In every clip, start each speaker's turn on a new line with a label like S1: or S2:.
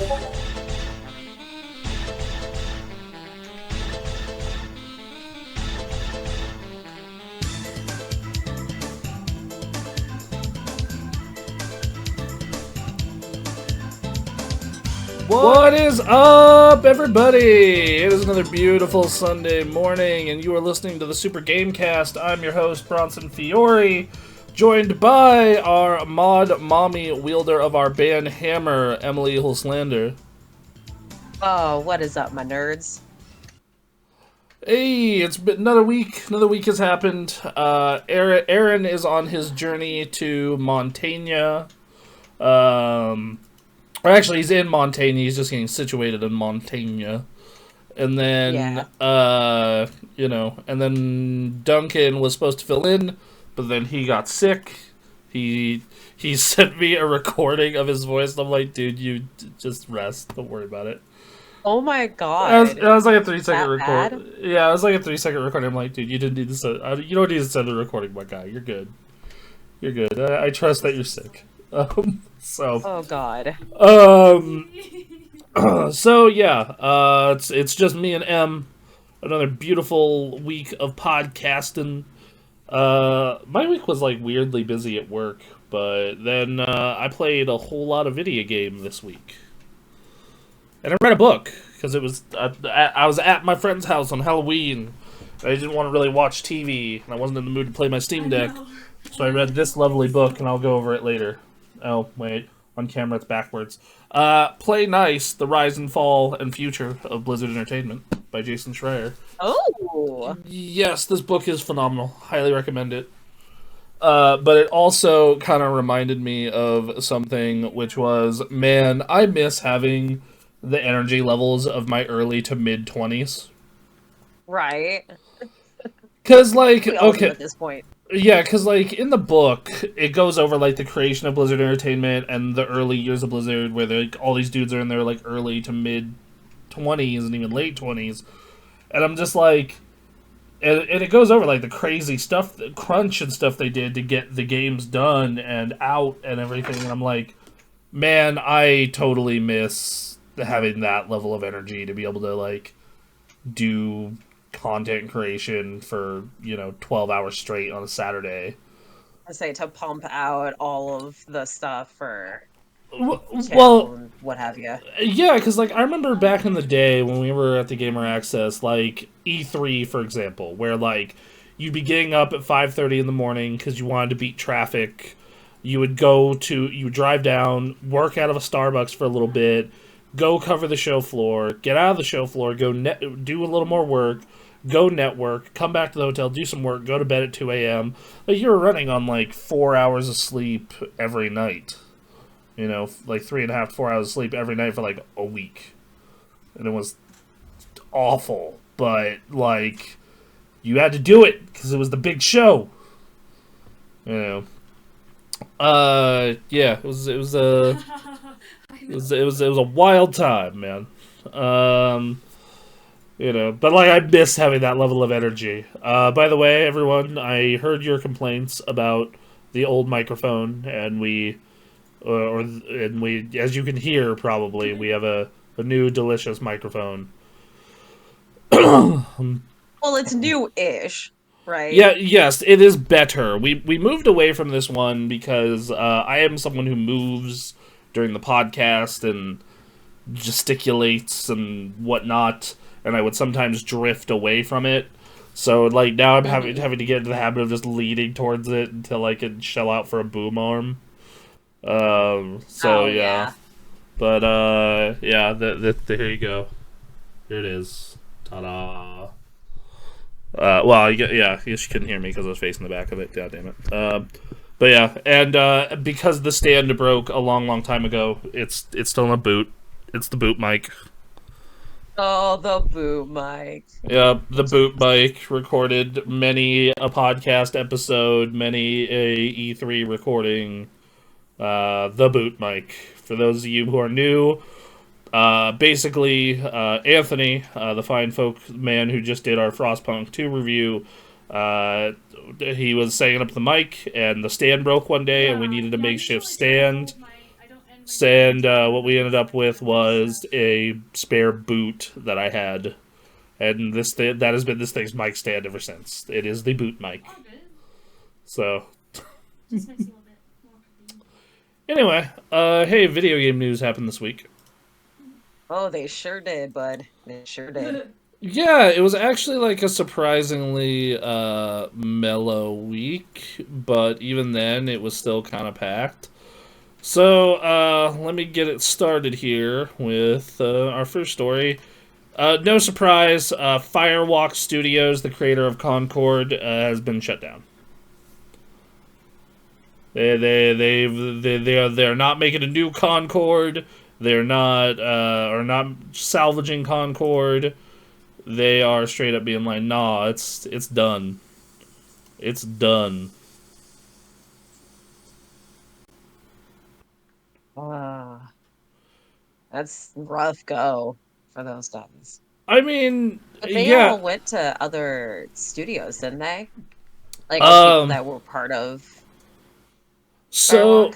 S1: What is up, everybody? It is another beautiful Sunday morning, and you are listening to the Super Gamecast. I'm your host, Bronson Fiore, joined by our mod mommy wielder of our band Hammer, Emily Hulslander.
S2: Oh, what is up, my nerds?
S1: Hey, it's been another week. Another week has happened. Aaron is on his journey to Montaigne. Or actually, he's in Montaigne. He's just getting situated in Montaigne. And then, and then Duncan was supposed to fill in, but then he got sick. He sent me a recording of his voice, and I'm like, dude, you just rest. Don't worry about it.
S2: Oh my god.
S1: It was like a 3-second recording. Yeah, it was like a 3-second recording. I'm like, dude, you didn't need to send. You don't need to send the recording, my guy. You're good. You're good. I trust that you're sick.
S2: Oh god.
S1: So yeah, it's just me and Em. Another beautiful week of podcasting. My week was like weirdly busy at work, but then I played a whole lot of video game this week, and I read a book because it was I was at my friend's house on Halloween. I didn't want to really watch TV, and I wasn't in the mood to play my Steam Deck, so I read this lovely book, and I'll go over it later. Oh, wait. On camera, it's backwards. Play Nice, The Rise and Fall and Future of Blizzard Entertainment by Jason Schreier.
S2: Oh!
S1: Yes, this book is phenomenal. Highly recommend it. But it also kind of reminded me of something, which was, man, I miss having the energy levels of my early to mid-20s.
S2: Right.
S1: Because, like, okay.
S2: At this point.
S1: Yeah, because, like, in the book, it goes over, like, the creation of Blizzard Entertainment and the early years of Blizzard, where, like, all these dudes are in their, like, early to mid-20s and even late 20s. And I'm just, like... And it goes over, like, the crazy stuff, the crunch and stuff they did to get the games done and out and everything. And I'm like, man, I totally miss having that level of energy to be able to, like, do content creation for 12 hours straight on a Saturday.
S2: I say to pump out all of the stuff for what have you.
S1: Yeah, because like I remember back in the day when we were at the Gamer Access, like E3 for example, where like you'd be getting up at 5:30 in the morning because you wanted to beat traffic. You would drive down, work out of a Starbucks for a little bit, go cover the show floor, get out of the show floor, go do a little more work, go network, come back to the hotel, do some work, go to bed at 2 a.m. Like, you were running on, like, 4 hours of sleep every night. Like 3.5 to 4 hours of sleep every night for, like, a week. And it was awful. But, like, you had to do it because it was the big show. Yeah, it was a wild time, man. But like I miss having that level of energy. By the way, everyone, I heard your complaints about the old microphone, and we, as you can hear, probably we have a new delicious microphone.
S2: Well, it's new-ish, right?
S1: Yeah, yes, it is better. We moved away from this one because I am someone who moves during the podcast and gesticulates and whatnot, and I would sometimes drift away from it. So, like, now I'm having to get into the habit of just leaning towards it until I can shell out for a boom arm. Yeah. But, here you go. Here it is. Ta-da. I guess you couldn't hear me because I was facing the back of it. God damn it. But yeah, and because the stand broke a long time ago, it's still in a boot. It's the boot mic.
S2: Oh, the boot mic.
S1: Yeah, the boot mic recorded many a podcast episode, many a E3 recording. The boot mic. For those of you who are new, basically, Anthony, the fine folk man who just did our Frostpunk 2 review, he was setting up the mic, and the stand broke one day, and we needed a makeshift stand. And what we ended up with was a spare boot that I had, and that has been this thing's mic stand ever since. It is the boot mic. So. Anyway, hey, video game news happened this week.
S2: Oh, they sure did, bud. They sure did.
S1: Yeah, it was actually like a surprisingly mellow week, but even then it was still kind of packed. So, let me get it started here with our first story. No surprise, Firewalk Studios, the creator of Concord, has been shut down. They're not making a new Concord. They're not salvaging Concord. They are straight up being like, nah, it's done. It's done.
S2: That's rough go for those guys.
S1: I mean,
S2: But they
S1: yeah.
S2: all went to other studios, didn't they? Like the people that were part of
S1: So,
S2: Firewalk?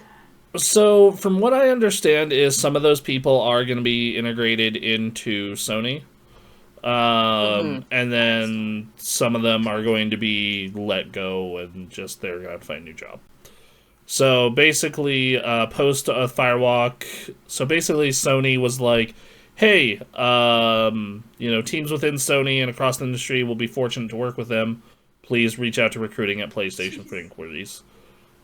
S1: so from what I understand is some of those people are going to be integrated into Sony. And then some of them are going to be let go and just they're going to find a new job. So basically, post Firewalk. So basically, Sony was like, "Hey, teams within Sony and across the industry will be fortunate to work with them. Please reach out to recruiting at PlayStation for inquiries."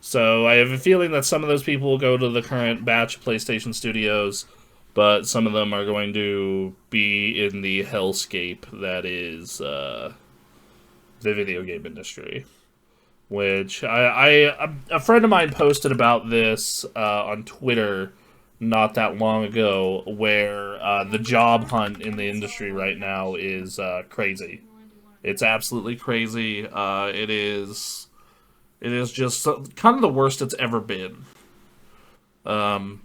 S1: So I have a feeling that some of those people will go to the current batch of PlayStation studios, but some of them are going to be in the hellscape that is the video game industry. Which a friend of mine posted about this on Twitter not that long ago, where the job hunt in the industry right now is crazy. It's absolutely crazy. It is just kind of the worst it's ever been. And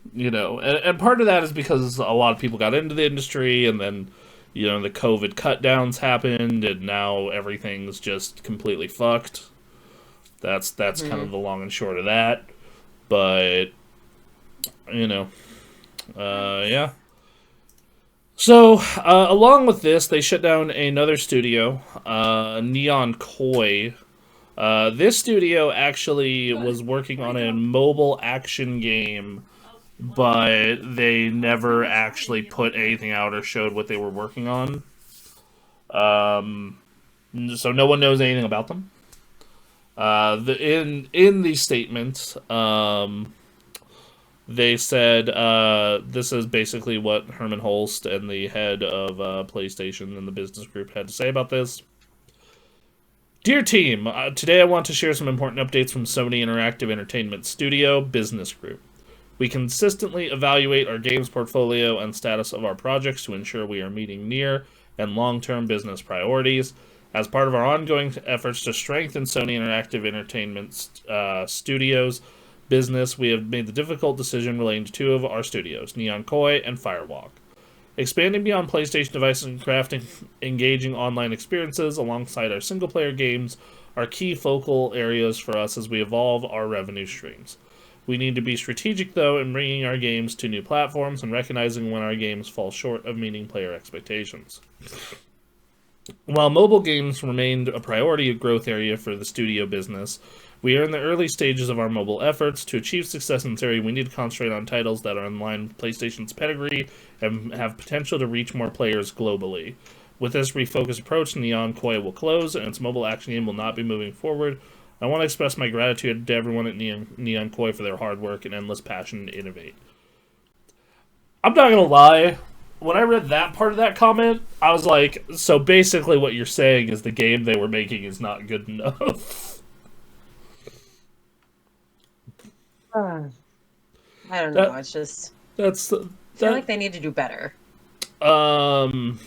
S1: part of that is because a lot of people got into the industry, and then the COVID cut downs happened, and now everything's just completely fucked. That's kind of the long and short of that. But yeah. So along with this, they shut down another studio, Neon Koi. This studio actually was working on a mobile action game, but they never actually put anything out or showed what they were working on. So no one knows anything about them. In the statement, they said this is basically what Herman Holst and the head of PlayStation and the business group had to say about this. Dear team, today I want to share some important updates from Sony Interactive Entertainment Studio Business Group. We consistently evaluate our games portfolio and status of our projects to ensure we are meeting near and long-term business priorities. As part of our ongoing efforts to strengthen Sony Interactive Entertainment Studios business, we have made the difficult decision relating to two of our studios, Neon Koi and Firewalk. Expanding beyond PlayStation devices and crafting engaging online experiences alongside our single-player games are key focal areas for us as we evolve our revenue streams. We need to be strategic, though, in bringing our games to new platforms and recognizing when our games fall short of meeting player expectations. While mobile games remained a priority growth area for the studio business, we are in the early stages of our mobile efforts. To achieve success in this area, we need to concentrate on titles that are in line with PlayStation's pedigree and have potential to reach more players globally. With this refocused approach, Neon Koi will close, and its mobile action game will not be moving forward. I want to express my gratitude to everyone at Neon Koi for their hard work and endless passion to innovate. I'm not going to lie. When I read that part of that comment, I was like, so basically what you're saying is the game they were making is not good enough.
S2: I don't know. It's just I feel like they need to do better.
S1: And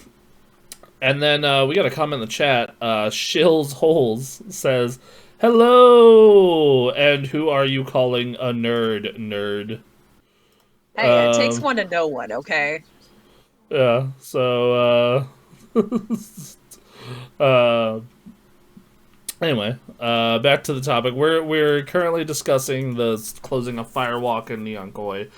S1: then we got a comment in the chat. Shills Holes says, "Hello, and who are you calling a nerd?"
S2: Hey, it takes one to know one, okay?
S1: Yeah. So anyway, back to the topic. We're currently discussing the closing of Firewalk and Neon Koi.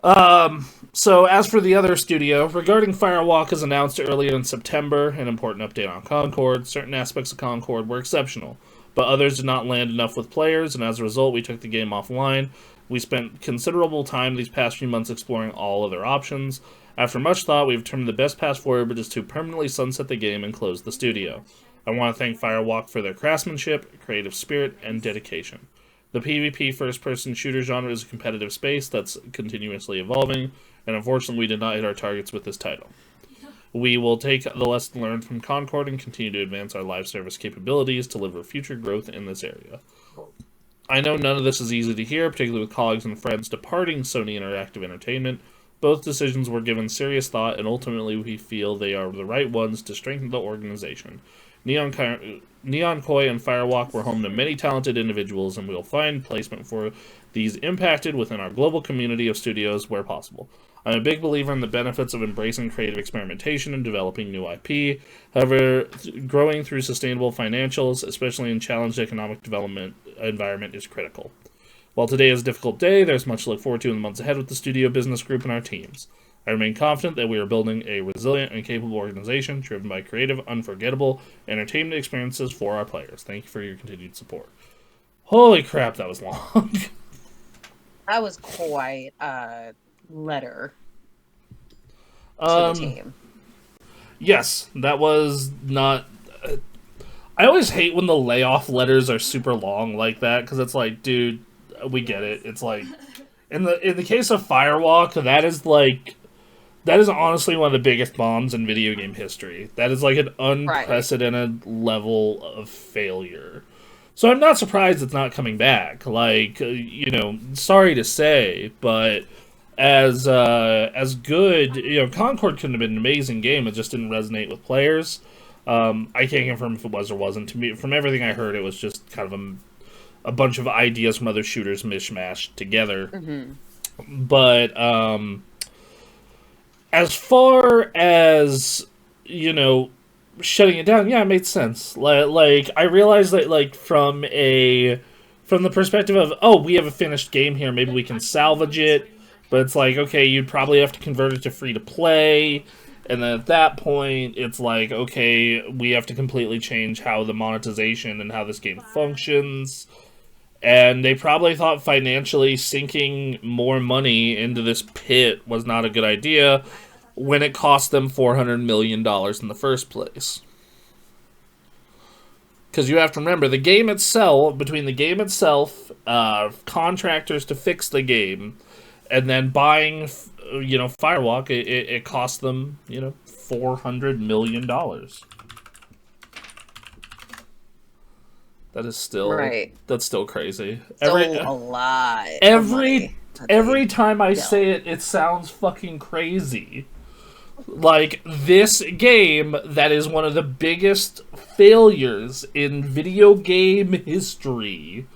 S1: So as for the other studio, regarding Firewalk as announced earlier in September, an important update on Concord, certain aspects of Concord were exceptional, but others did not land enough with players, and as a result, we took the game offline. We spent considerable time these past few months exploring all other options. After much thought, we've determined the best path forward is to permanently sunset the game and close the studio. I want to thank Firewalk for their craftsmanship, creative spirit, and dedication. The PvP first-person shooter genre is a competitive space that's continuously evolving, and unfortunately we did not hit our targets with this title. We will take the lesson learned from Concord and continue to advance our live service capabilities to deliver future growth in this area. I know none of this is easy to hear, particularly with colleagues and friends departing Sony Interactive Entertainment. Both decisions were given serious thought, and ultimately we feel they are the right ones to strengthen the organization. Neon Koi and Firewalk were home to many talented individuals, and we will find placement for these impacted within our global community of studios where possible. I'm a big believer in the benefits of embracing creative experimentation and developing new IP. However, growing through sustainable financials, especially in challenged economic development environment, is critical. While today is a difficult day, there's much to look forward to in the months ahead with the studio business group and our teams. I remain confident that we are building a resilient and capable organization driven by creative, unforgettable entertainment experiences for our players. Thank you for your continued support. Holy crap, that was long.
S2: That was quite a letter to the team.
S1: Yes, that was not... I always hate when the layoff letters are super long like that, because it's like, dude, we get it. It's like... In the case of Firewalk, that is honestly one of the biggest bombs in video game history. That is like an unprecedented level of failure. So I'm not surprised it's not coming back. Like, sorry to say, but as good, Concord could have been an amazing game. It just didn't resonate with players. I can't confirm if it was or wasn't. To me, from everything I heard, it was just kind of a bunch of ideas from other shooters mishmashed together. Mm-hmm. But, as far as, shutting it down, yeah, it made sense. Like, I realized that, like, from the perspective of, oh, we have a finished game here, maybe we can salvage it, but it's like, okay, you'd probably have to convert it to free-to-play, and then at that point, it's like, okay, we have to completely change how the monetization and how this game functions. And they probably thought financially sinking more money into this pit was not a good idea when it cost them $400 million in the first place. Because you have to remember, the game itself, between the game itself, contractors to fix the game, and then buying, Firewalk, it cost them, $400 million. That is still That's still crazy.
S2: Still a lot.
S1: Every time I say it, it sounds fucking crazy. Like, this game that is one of the biggest failures in video game history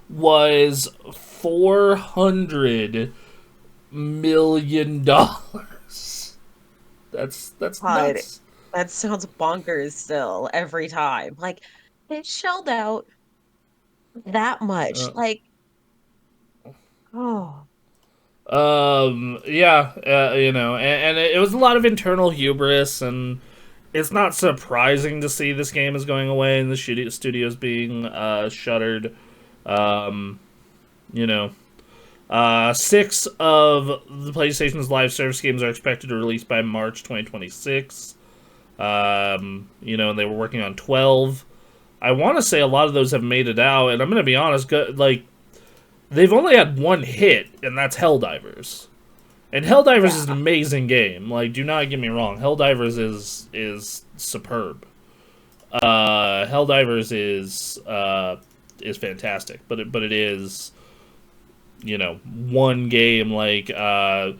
S1: was $400 million. That's nuts.
S2: That sounds bonkers still every time. Like, they shelled out that much.
S1: Yeah, and it was a lot of internal hubris, and it's not surprising to see this game is going away and the studios being shuttered. 6 of the PlayStation's live service games are expected to release by March 2026. And they were working on 12. I want to say a lot of those have made it out, and I'm going to be honest, they've only had one hit, and that's Helldivers. And Helldivers is an amazing game. Like, do not get me wrong, Helldivers is superb. Helldivers is fantastic, but it is, one game. Like, what are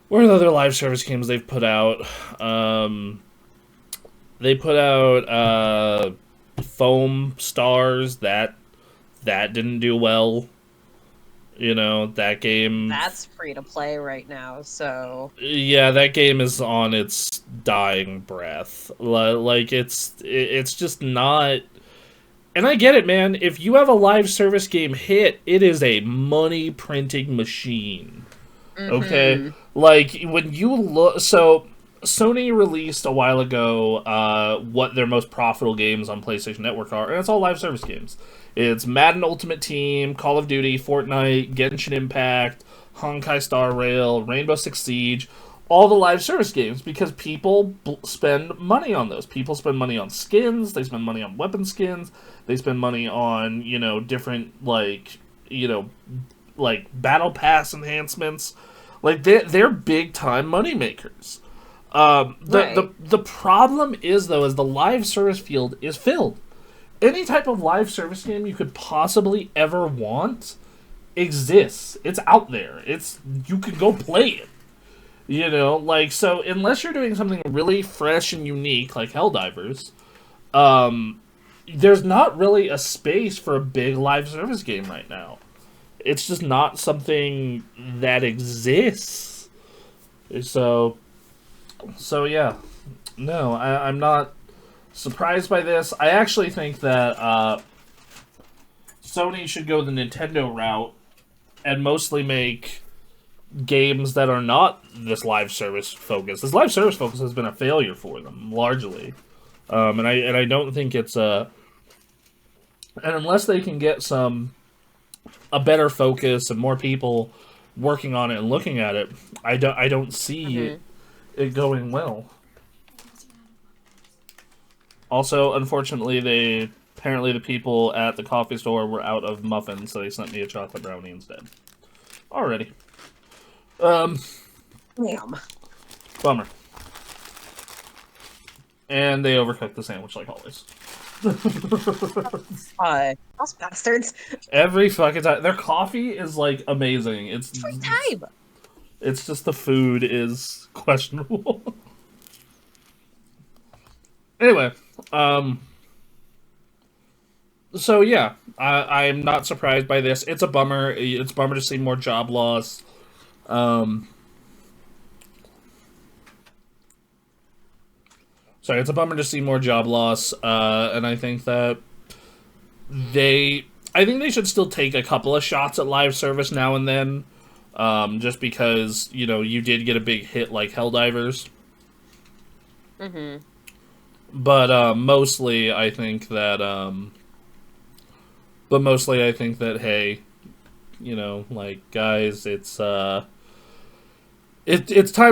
S1: the other live service games they've put out? They put out Foam Stars, that didn't do well. That game...
S2: That's free to play right now, so...
S1: Yeah, that game is on its dying breath. Like, it's just not... And I get it, man. If you have a live service game hit, it is a money-printing machine. Okay? Like, when you look... So, Sony released a while ago what their most profitable games on PlayStation Network are, and it's all live service games. It's Madden Ultimate Team, Call of Duty, Fortnite, Genshin Impact, Honkai Star Rail, Rainbow Six Siege, all the live service games, because people spend money on those. People spend money on skins, they spend money on weapon skins, they spend money on, different, like battle pass enhancements. Like, they're big time money makers. The problem is, though, is the live service field is filled. Any type of live service game you could possibly ever want exists. It's out there. You could go play it. So unless you're doing something really fresh and unique, like Helldivers, there's not really a space for a big live service game right now. It's just not something that exists. So yeah. No, I'm not surprised by this. I actually think that Sony should go the Nintendo route and mostly make games that are not this live service focus. This live service focus has been a failure for them, largely. And I don't think it's and unless they can get a better focus and more people working on it and looking at it, I don't see it going well. Also, unfortunately, apparently the people at the coffee store were out of muffins, so they sent me a chocolate brownie instead. Alrighty.
S2: Damn.
S1: Bummer. And they overcooked the sandwich like always.
S2: Those bastards.
S1: Every fucking time. Their coffee is, like, amazing. It's
S2: time.
S1: It's just the food is questionable. Anyway, so yeah, I'm not surprised by this. It's a bummer. It's a bummer to see more job loss. It's a bummer to see more job loss, and I think that they should still take a couple of shots at live service now and then, just because, you did get a big hit like Helldivers. But mostly I think that hey, guys, it's time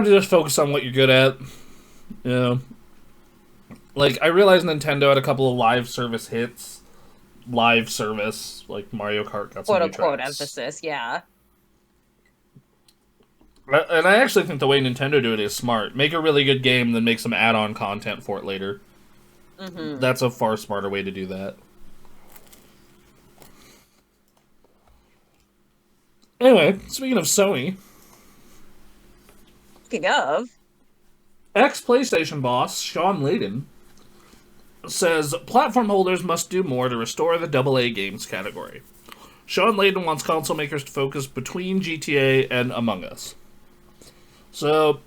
S1: to just focus on what you're good at. I realize Nintendo had a couple of live service hits. Live service, like Mario Kart got some
S2: quote
S1: new
S2: unquote
S1: tracks.
S2: emphasis, yeah.
S1: And I actually think the way Nintendo do it is smart. Make a really good game, then make some add-on content for it later. That's a far smarter way to do that. Anyway, speaking of Sony...
S2: Speaking of...
S1: Ex-PlayStation boss, Sean Layden, says platform holders must do more to restore the AA games category. Sean Layden wants console makers to focus between GTA and Among Us. So,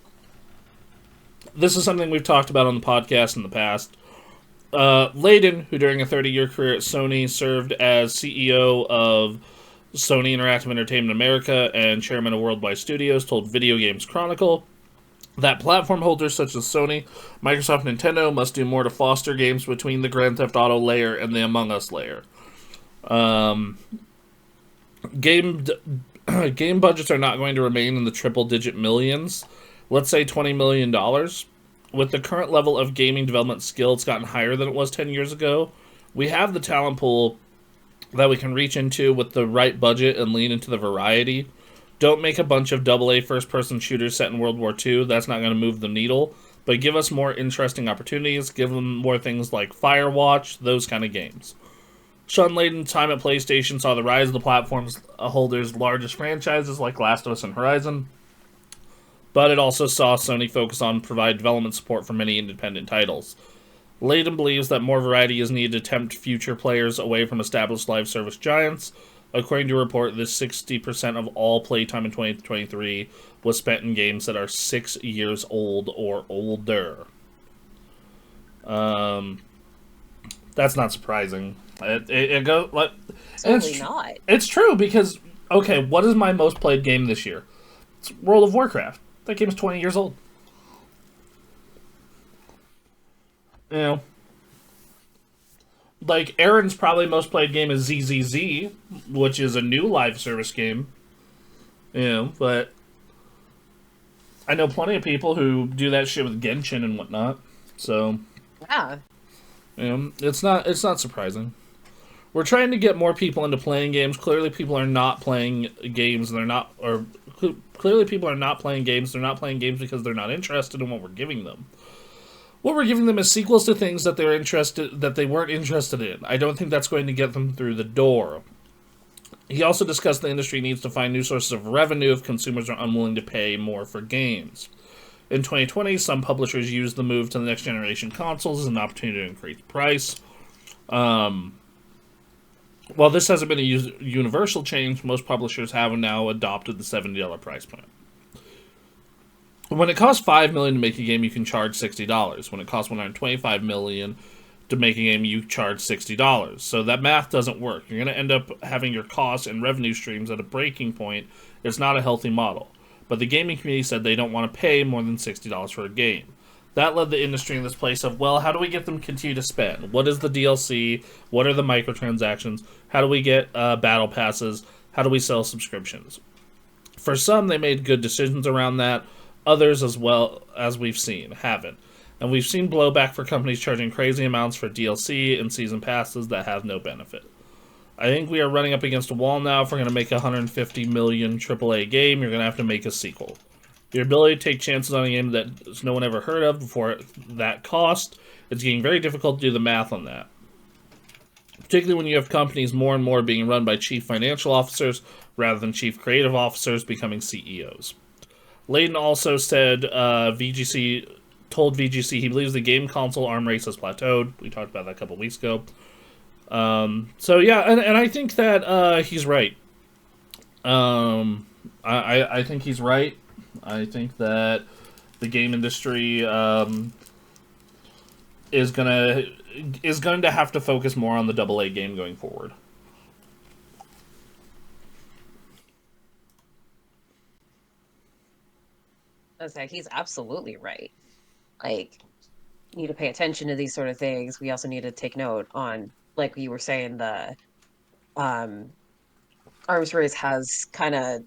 S1: this is something we've talked about on the podcast in the past. Layden, who during a 30-year career at Sony served as CEO of Sony Interactive Entertainment America and chairman of Worldwide Studios, told Video Games Chronicle that platform holders such as Sony, Microsoft, and Nintendo must do more to foster games between the Grand Theft Auto layer and the Among Us layer. Game budgets are not going to remain in the triple-digit millions. Let's say $20 million. With the current level of gaming development skill, it's gotten higher than it was 10 years ago. We have the talent pool that we can reach into with the right budget and lean into the variety. Don't make a bunch of AA first-person shooters set in World War II. That's not going to move the needle. But give us more interesting opportunities. Give them more things like Firewatch, those kind of games. Sean Layden's time at PlayStation saw the rise of the platform's holders' largest franchises like Last of Us and Horizon. But it also saw Sony focus on provide development support for many independent titles. Layden believes that more variety is needed to tempt future players away from established live service giants. According to a report, this 60% of all playtime in 2023 was spent in games that are 6 years old or older. That's not surprising. It goes like
S2: Certainly not.
S1: It's true because, okay, what is my most played game this year? It's World of Warcraft. That game is 20 years old. You know, like Aaron's probably most played game is ZZZ, which is a new live service game. You know, but I know plenty of people who do that shit with Genshin and whatnot. So
S2: yeah,
S1: you know, it's not surprising. We're trying to get more people into playing games. Clearly, people are not playing games, and clearly people are not playing games. They're not playing games because they're not interested in what we're giving them. What we're giving them is sequels to things that they weren't interested in. I don't think that's going to get them through the door. He also discussed the industry needs to find new sources of revenue if consumers are unwilling to pay more for games. In 2020, some publishers used the move to the next generation consoles as an opportunity to increase price. While this hasn't been a universal change, most publishers have now adopted the $70 price point. When it costs $5 million to make a game, you can charge $60. When it costs $125 million to make a game, you charge $60. So that math doesn't work. You're going to end up having your costs and revenue streams at a breaking point. It's not a healthy model. But the gaming community said they don't want to pay more than $60 for a game. That led the industry in this place of, well, how do we get them to continue to spend? What is the DLC? What are the microtransactions? How do we get battle passes? How do we sell subscriptions? For some, they made good decisions around that. Others, as well as we've seen, haven't. And we've seen blowback for companies charging crazy amounts for DLC and season passes that have no benefit. I think we are running up against a wall now. If we're going to make a $150 million AAA game, you're going to have to make a sequel. Your ability to take chances on a game that no one ever heard of before that cost, it's getting very difficult to do the math on that. Particularly when you have companies more and more being run by chief financial officers rather than chief creative officers becoming CEOs. Layden also said told VGC he believes the game console arm race has plateaued. We talked about that a couple weeks ago. So yeah, and I think that he's right. I think he's right. I think that the game industry is going to have to focus more on the AA game going forward.
S2: I was like, he's absolutely right. Like, you need to pay attention to these sort of things. We also need to take note on, like you were saying, the arms race has kind of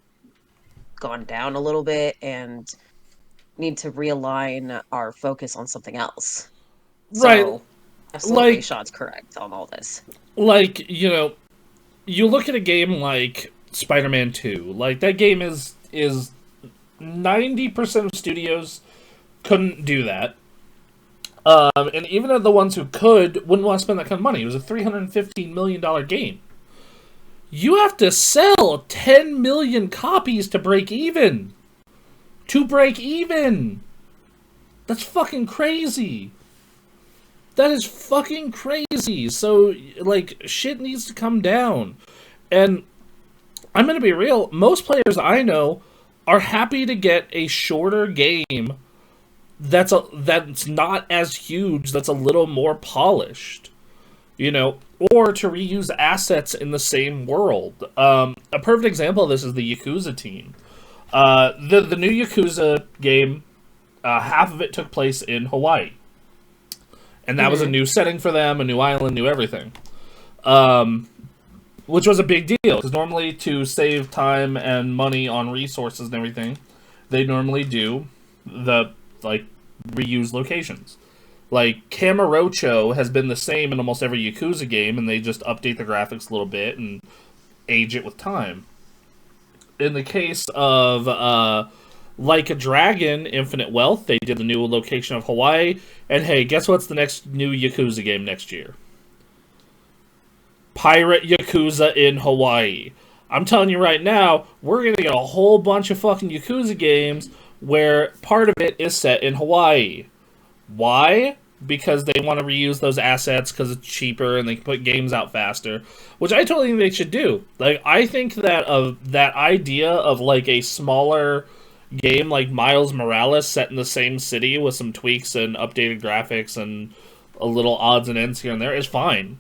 S2: gone down a little bit and need to realign our focus on something else.
S1: Right.
S2: So, absolutely, Sean's correct on all this.
S1: Like, you know, you look at a game like Spider-Man 2. Like, that game is 90% of studios couldn't do that. And even the ones who could wouldn't want to spend that kind of money. It was a $315 million game. You have to sell 10 million copies to break even. That's fucking crazy. That is fucking crazy. So, like, shit needs to come down. And I'm going to be real. Most players I know are happy to get a shorter game that's not as huge, that's a little more polished, you know, or to reuse assets in the same world. A perfect example of this is the Yakuza team. The new Yakuza game, half of it took place in Hawaii. And that was a new setting for them, a new island, new everything. Which was a big deal, because normally to save time and money on resources and everything, they normally do reuse locations. Like, Kamurocho has been the same in almost every Yakuza game, and they just update the graphics a little bit and age it with time. In the case of Like a Dragon, Infinite Wealth, they did the new location of Hawaii, and hey, guess what's the next new Yakuza game next year? Pirate Yakuza in Hawaii. I'm telling you right now, we're going to get a whole bunch of fucking Yakuza games where part of it is set in Hawaii. Why? Because they want to reuse those assets because it's cheaper and they can put games out faster, which I totally think they should do. Like, I think that that idea of like a smaller game like Miles Morales set in the same city with some tweaks and updated graphics and a little odds and ends here and there is fine.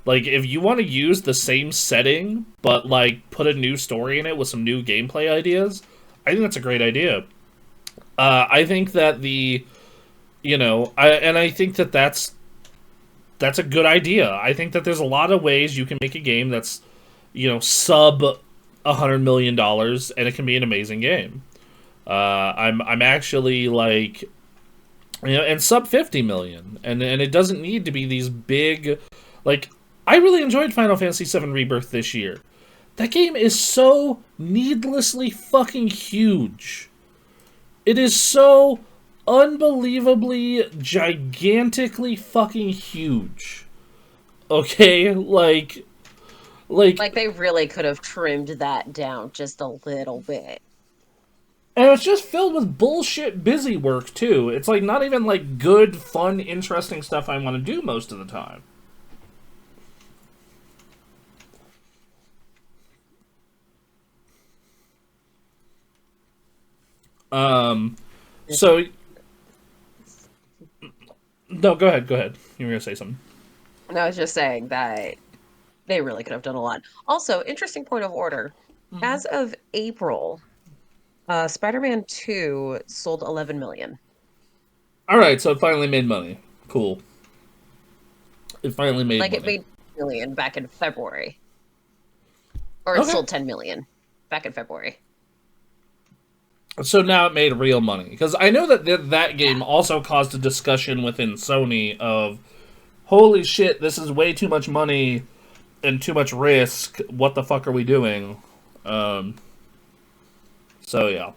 S1: Like, if you want to use the same setting, but, like, put a new story in it with some new gameplay ideas, I think that's a great idea. I think that I think that that's a good idea. I think that there's a lot of ways you can make a game that's, sub $100 million, and it can be an amazing game. I'm actually like, and sub 50 million, and it doesn't need to be these big, like, I really enjoyed Final Fantasy VII Rebirth this year. That game is so needlessly fucking huge. It is so unbelievably, gigantically fucking huge. Okay?
S2: Like they really could have trimmed that down just a little bit.
S1: And it's just filled with bullshit busy work, too. It's like not even like good, fun, interesting stuff I want to do most of the time. So no, go ahead. You were gonna say something.
S2: And I was just saying that they really could have done a lot. Also, interesting point of order. As of April, Spider-Man 2 sold 11 million.
S1: All right, so it finally made money. Cool. It finally made
S2: Like
S1: money.
S2: it made million back in February. Or it
S1: Okay.
S2: sold 10 million back in February.
S1: So now it made real money. Because I know that that game also caused a discussion within Sony of, holy shit, this is way too much money and too much risk. What the fuck are we doing? So yeah.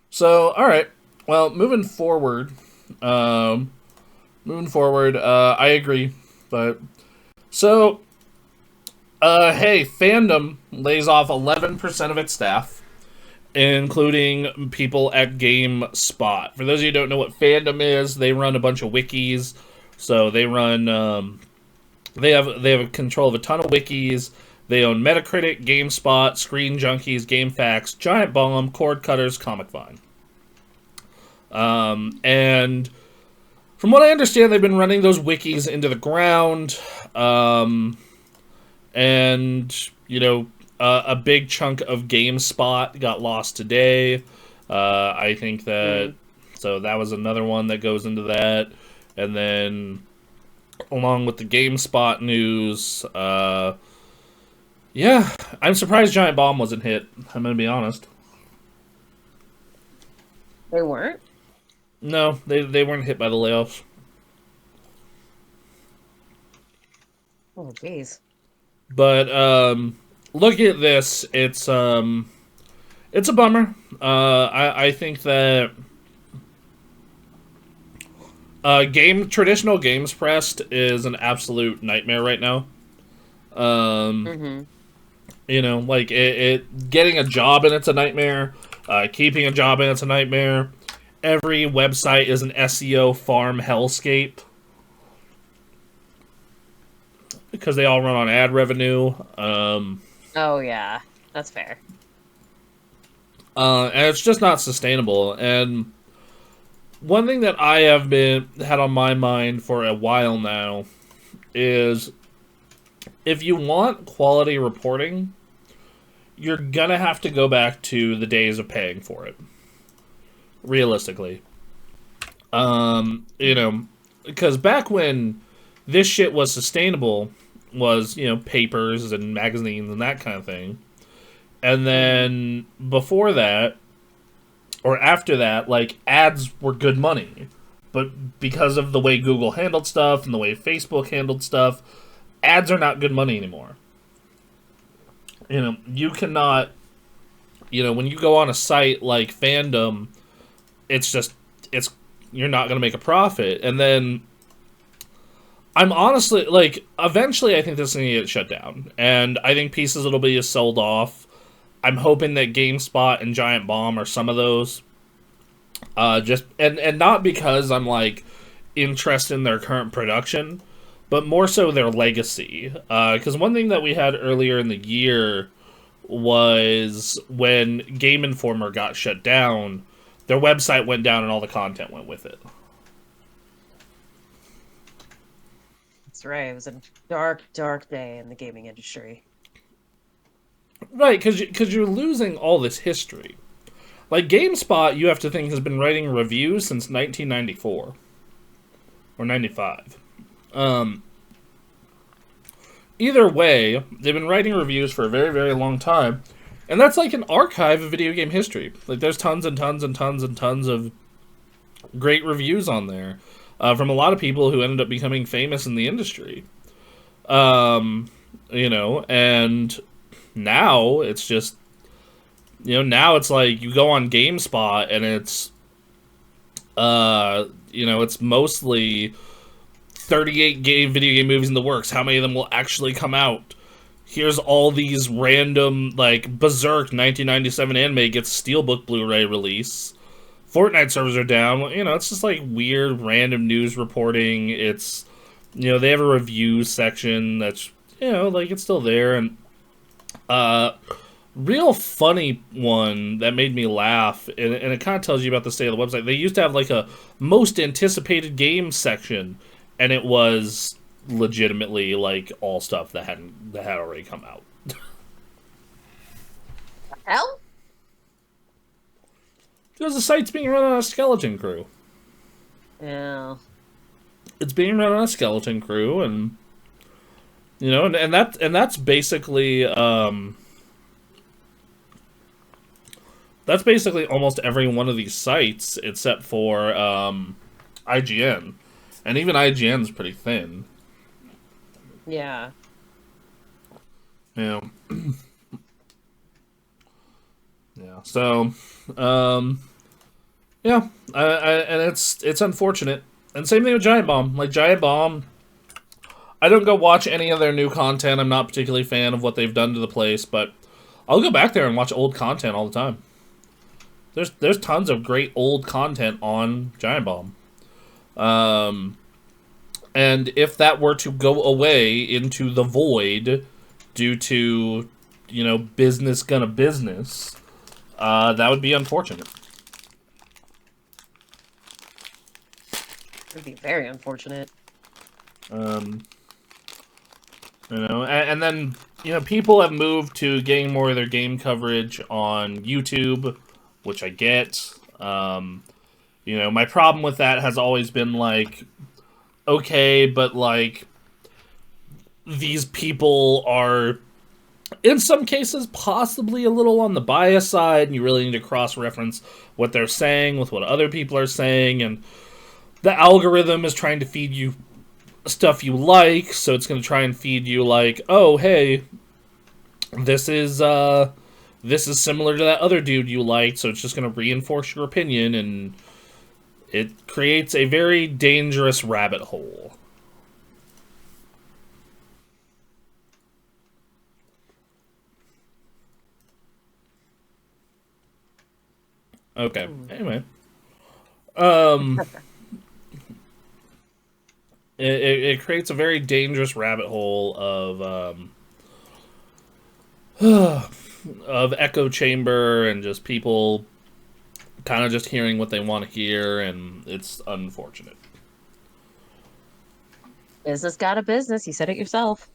S1: So, alright. Well, moving forward, I agree. But, so, hey, Fandom lays off 11% of its staff, including people at GameSpot. For those of you who don't know what Fandom is, they run a bunch of wikis. So they run, they have control of a ton of wikis. They own Metacritic, GameSpot, Screen Junkies, GameFAQs, Giant Bomb, Cord Cutters, Comic Vine. And from what I understand, they've been running those wikis into the ground. And, a big chunk of GameSpot got lost today. I think that, so that was another one that goes into that. And then, along with the GameSpot news, yeah, I'm surprised Giant Bomb wasn't hit. I'm going to be honest.
S2: They weren't?
S1: No, they weren't hit by the layoffs.
S2: Oh, jeez.
S1: But, look at this. It's a bummer. I think that traditional games press is an absolute nightmare right now. Like it getting a job and it's a nightmare. Keeping a job and it's a nightmare. Every website is an SEO farm hellscape because they all run on ad revenue.
S2: Oh yeah, that's fair.
S1: And it's just not sustainable. And one thing that I have had on my mind for a while now is if you want quality reporting, you're gonna have to go back to the days of paying for it. Realistically. Because back when this shit was sustainable was, papers and magazines and that kind of thing. And then before that, or after that, like, ads were good money. But because of the way Google handled stuff and the way Facebook handled stuff, ads are not good money anymore. You cannot, when you go on a site like Fandom, you're not going to make a profit. And then I'm honestly, like, eventually I think this is going to get shut down. And I think pieces it'll be sold off. I'm hoping that GameSpot and Giant Bomb are some of those. And not because I'm, like, interested in their current production, but more so their legacy. Because one thing that we had earlier in the year was when Game Informer got shut down, their website went down and all the content went with it.
S2: That's right. It was a dark, dark day in the gaming industry.
S1: Right, because you're losing all this history. Like, GameSpot, you have to think, has been writing reviews since 1994. Or 95. Either way, they've been writing reviews for a very, very long time. And that's like an archive of video game history. Like, there's tons and tons and tons and tons of great reviews on there. From a lot of people who ended up becoming famous in the industry. You know, and now it's just, you know, now it's like you go on GameSpot and it's, you know, it's mostly 38 video game movies in the works. How many of them will actually come out? Here's all these random, like, Berserk 1997 anime gets Steelbook Blu-ray release. Fortnite servers are down. You know, it's just like weird random news reporting. It's, you know, they have a review section that's, you know, like, it's still there. And real funny one that made me laugh, and it kind of tells you about the state of the website. They used to have like a most anticipated games section, and it was legitimately like all stuff that had already come out.
S2: Hell?
S1: Because the site's being run on a skeleton crew.
S2: Yeah.
S1: It's being run on a skeleton crew, and you know, and that's basically that's basically almost every one of these sites except for IGN, and even IGN's pretty thin.
S2: Yeah.
S1: Yeah. Yeah. So, yeah, and it's unfortunate. And same thing with Giant Bomb. Like, Giant Bomb, I don't go watch any of their new content. I'm not particularly a fan of what they've done to the place, but I'll go back there and watch old content all the time. There's tons of great old content on Giant Bomb. And if that were to go away into the void due to, you know, business gonna business, that would be unfortunate.
S2: It would be very unfortunate.
S1: You know, and then, you know, people have moved to getting more of their game coverage on YouTube, which I get. You know, my problem with that has always been like, okay, but like, these people are, in some cases, possibly a little on the bias side, and you really need to cross-reference what they're saying with what other people are saying, and the algorithm is trying to feed you stuff you like, so it's going to try and feed you like, oh, hey, this is similar to that other dude you liked, so it's just going to reinforce your opinion, and it creates a very dangerous rabbit hole. Okay, anyway. It creates a very dangerous rabbit hole of echo chamber and just people kind of just hearing what they want to hear, and it's unfortunate.
S2: Business got a business. You said it yourself.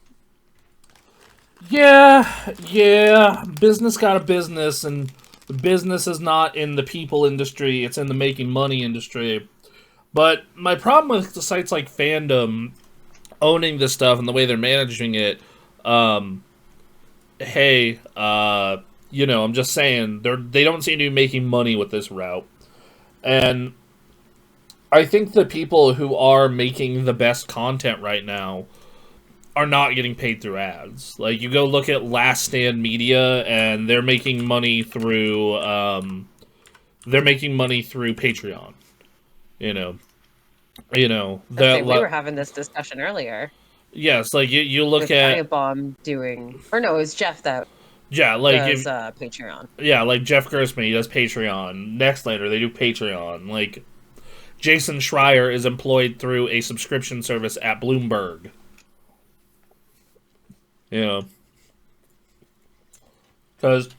S1: Yeah, business got a business, and the business is not in the people industry, it's in the making money industry. But my problem with the sites like Fandom owning this stuff and the way they're managing it, hey, you know, I'm just saying, they don't seem to be making money with this route. And I think the people who are making the best content right now are not getting paid through ads. Like, you go look at Last Stand Media, and they're making money through Patreon. You know,
S2: We were having this discussion earlier.
S1: Yes, like you look
S2: with
S1: at
S2: Giant Bomb doing, or no, it was Jeff that
S1: like
S2: does Patreon.
S1: Yeah, like Jeff Gersman, he does Patreon. Nextlater, they do Patreon. Like, Jason Schreier is employed through a subscription service at Bloomberg. You know, because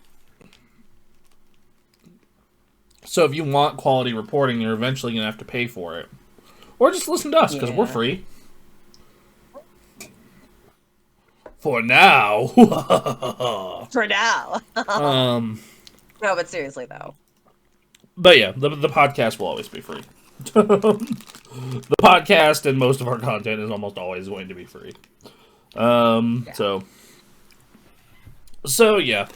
S1: so if you want quality reporting, you're eventually gonna have to pay for it, or just listen to us because we're free. For now.
S2: For now.
S1: um,
S2: No, but seriously though.
S1: but yeah, the podcast will always be free. The podcast and most of our content is almost always going to be free.
S2: Yeah.
S1: So yeah.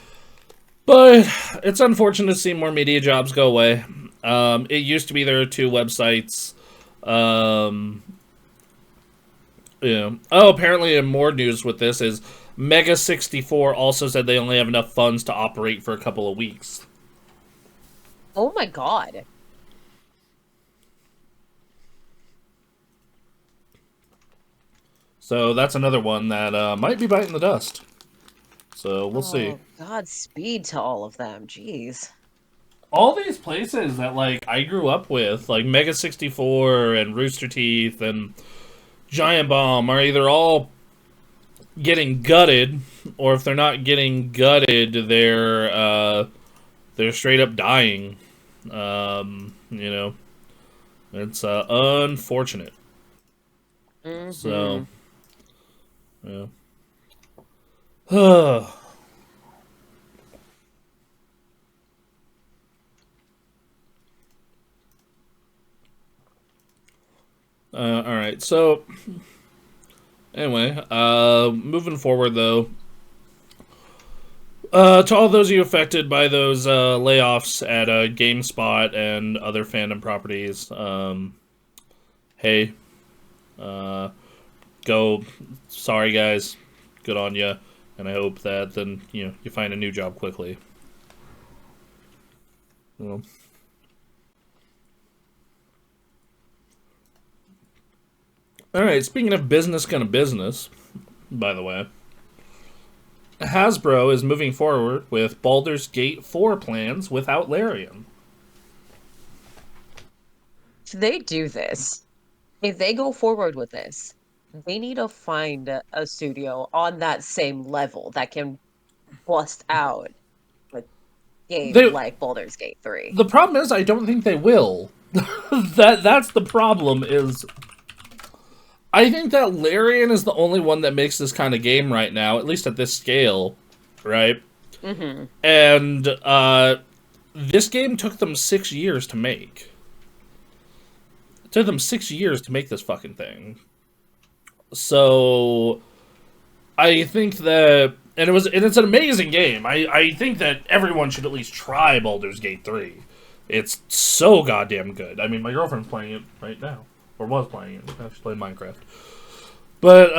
S1: But it's unfortunate to see more media jobs go away. It used to be there were 2 websites. Yeah. Oh, apparently more news with this is Mega64 also said they only have enough funds to operate for a couple of weeks.
S2: Oh my god.
S1: So that's another one that might be biting the dust. So we'll see.
S2: Godspeed to all of them. Jeez.
S1: All these places that like I grew up with, like Mega64 and Rooster Teeth and Giant Bomb, are either all getting gutted, or if they're not getting gutted, they're straight up dying. You know, it's unfortunate. So, yeah. All right. So, anyway, moving forward though, to all those of you affected by those layoffs at GameSpot and other fandom properties, hey, go. Sorry, guys. Good on you, and I hope that then you find a new job quickly. Well. Alright, speaking of business kind of business, by the way, Hasbro is moving forward with Baldur's Gate 4 plans without Larian.
S2: If they do this, if they go forward with this, they need to find a studio on that same level that can bust out a game like Baldur's Gate 3.
S1: The problem is I don't think they will. That's the problem is I think that Larian is the only one that makes this kind of game right now, at least at this scale, right?
S2: Mm-hmm.
S1: And this game took them 6 years to make. It took them 6 years to make this fucking thing. So I think that, and it's an amazing game. I think that everyone should at least try Baldur's Gate 3. It's so goddamn good. I mean, my girlfriend's playing it right now. Or was playing it. She's playing Minecraft. But,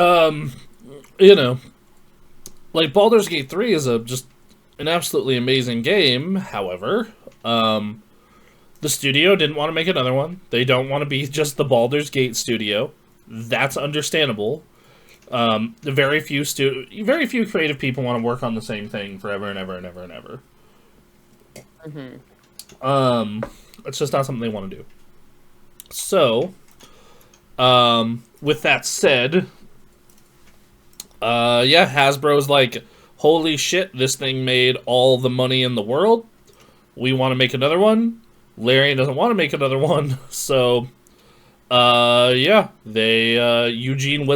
S1: like, Baldur's Gate 3 is just an absolutely amazing game. However, the studio didn't want to make another one. They don't want to be just the Baldur's Gate studio. That's understandable. Very few creative people want to work on the same thing forever and ever and ever and ever.
S2: Mm-hmm.
S1: It's just not something they want to do. So, with that said, Hasbro's like, holy shit, this thing made all the money in the world. We want to make another one. Larian doesn't want to make another one, so, they, Eugene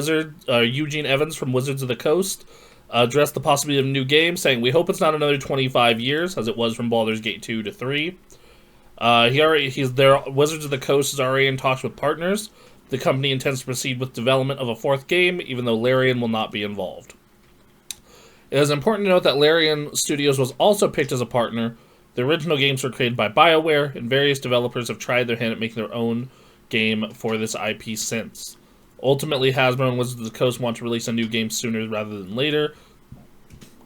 S1: Evans from Wizards of the Coast addressed the possibility of a new game, saying, we hope it's not another 25 years, as it was from Baldur's Gate 2 to 3. He's there. Wizards of the Coast is already in talks with partners. The company intends to proceed with development of a 4th game, even though Larian will not be involved. It is important to note that Larian Studios was also picked as a partner. The original games were created by BioWare, and various developers have tried their hand at making their own game for this IP since. Ultimately, Hasbro and Wizards of the Coast want to release a new game sooner rather than later.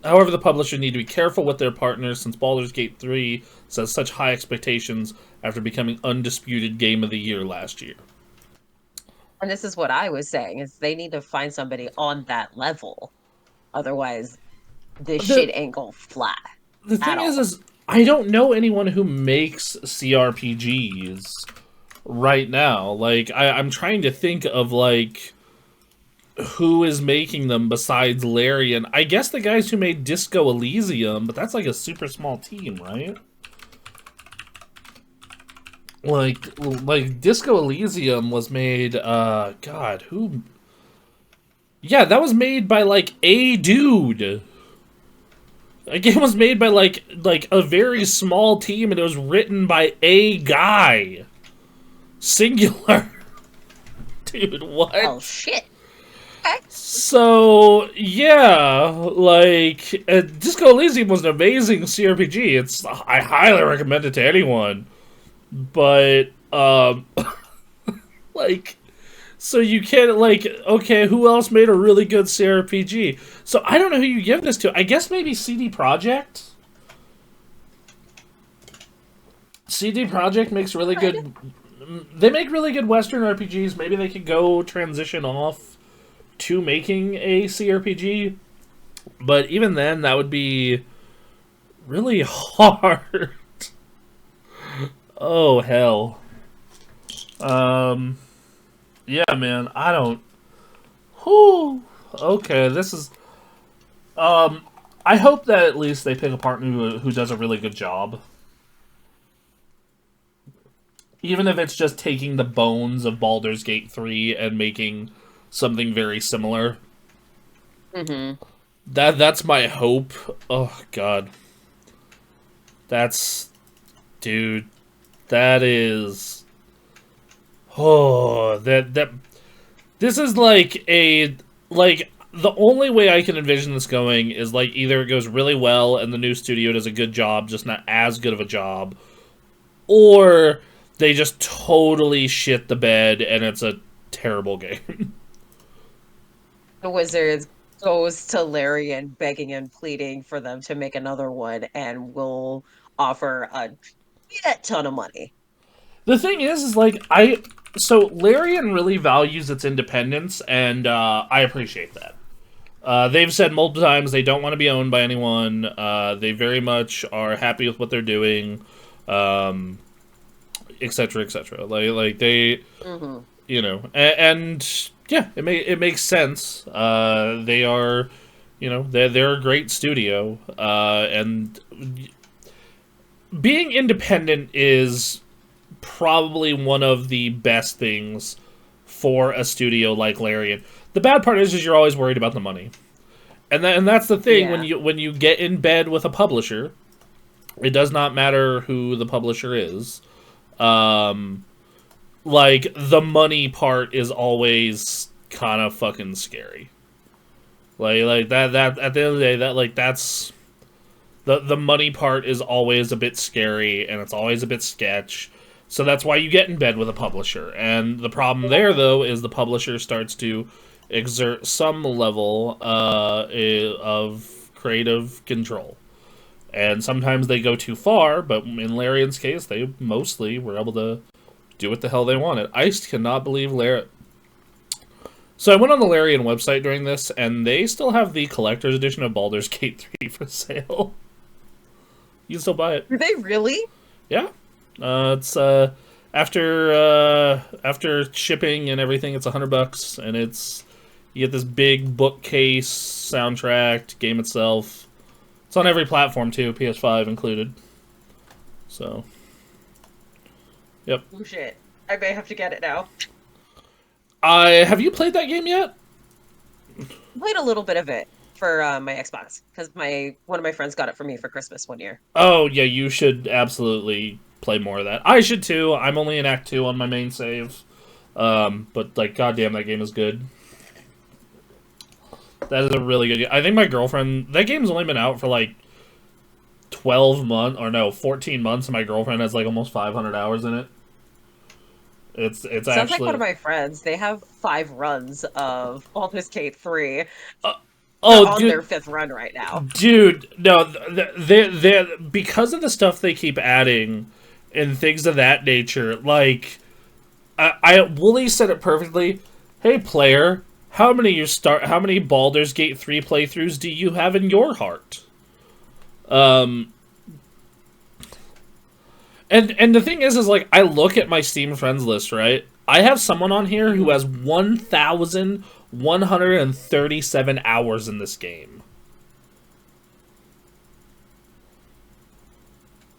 S1: However, the publisher need to be careful with their partners since Baldur's Gate 3 sets such high expectations after becoming undisputed Game of the Year last year.
S2: And this is what I was saying, is they need to find somebody on that level. Otherwise, this shit ain't gonna fly.
S1: The thing is I don't know anyone who makes CRPGs right now. Like, I'm trying to think of, like, who is making them besides Larian. I guess the guys who made Disco Elysium, but that's like a super small team, right? Like Disco Elysium was made, God, who... Yeah, that was made by, like, a dude. A game was made by, like a very small team, and it was written by a guy. Singular. Dude,
S2: Oh
S1: what?
S2: shit. Okay.
S1: So, yeah, like, Disco Elysium was an amazing CRPG. I highly recommend it to anyone. But, like, so you can't, like, okay, who else made a really good CRPG? So I don't know who you give this to. I guess maybe CD Projekt? CD Projekt makes really
S2: Right.
S1: good. They make really good Western RPGs. Maybe they could go transition off to making a CRPG. But even then, that would be really hard. Oh, hell. Um, yeah, man, I don't. Whew. Okay, this is. I hope that at least they pick a partner who does a really good job. Even if it's just taking the bones of Baldur's Gate 3 and making something very similar.
S2: Mm-hmm.
S1: That's my hope. Oh, God. That's. Dude. That is. Oh, that. This is like a. Like, the only way I can envision this going is like either it goes really well and the new studio does a good job, just not as good of a job, or they just totally shit the bed and it's a terrible game.
S2: The Wizards goes to Larian begging and pleading for them to make another one and will offer a shit ton of money.
S1: The thing is like so Larian really values its independence, and I appreciate that. They've said multiple times they don't want to be owned by anyone. They very much are happy with what they're doing, etc., etc. Like they,
S2: Mm-hmm.
S1: and yeah, it makes sense. They are, they're a great studio, and being independent is probably one of the best things for a studio like Larian. The bad part is you're always worried about the money, and that's the thing
S2: Yeah.
S1: when you get in bed with a publisher, it does not matter who the publisher is. Um, like the money part is always kind of fucking scary. Like that at the end of the day, that's the money part is always a bit scary, and it's always a bit sketch. So that's why you get in bed with a publisher. And the problem there, though, is the publisher starts to exert some level of creative control. And sometimes they go too far, but in Larian's case, they mostly were able to do what the hell they wanted. I cannot believe Larian. So I went on the Larian website during this, and they still have the collector's edition of Baldur's Gate 3 for sale. You can still buy it.
S2: Do they really?
S1: Yeah. It's after shipping and everything, it's $100, and you get this big bookcase, soundtrack, game itself. It's on every platform too, PS5 included. So, yep.
S2: Oh shit. I may have to get it now.
S1: Have you played that game yet?
S2: Played a little bit of it for my Xbox because my one of my friends got it for me for Christmas one year.
S1: Oh yeah, you should absolutely play more of that. I should too. I'm only in Act 2 on my main save. But like, goddamn, that game is good. That is a really good game. I think my girlfriend... That game's only been out for, like, 12 months... Or no, 14 months, and my girlfriend has, like, almost 500 hours in it. It's
S2: Sounds
S1: actually...
S2: like one of my friends. They have 5 runs of Baldur's Gate 3. They're
S1: oh,
S2: on
S1: dude,
S2: their 5th run right now.
S1: dude, no, they because of the stuff they keep adding and things of that nature, like, Wooly said it perfectly. Hey, player, how many Baldur's Gate 3 playthroughs do you have in your heart? And the thing is like, I look at my Steam friends list, right? I have someone on here who has 1,137 hours in this game.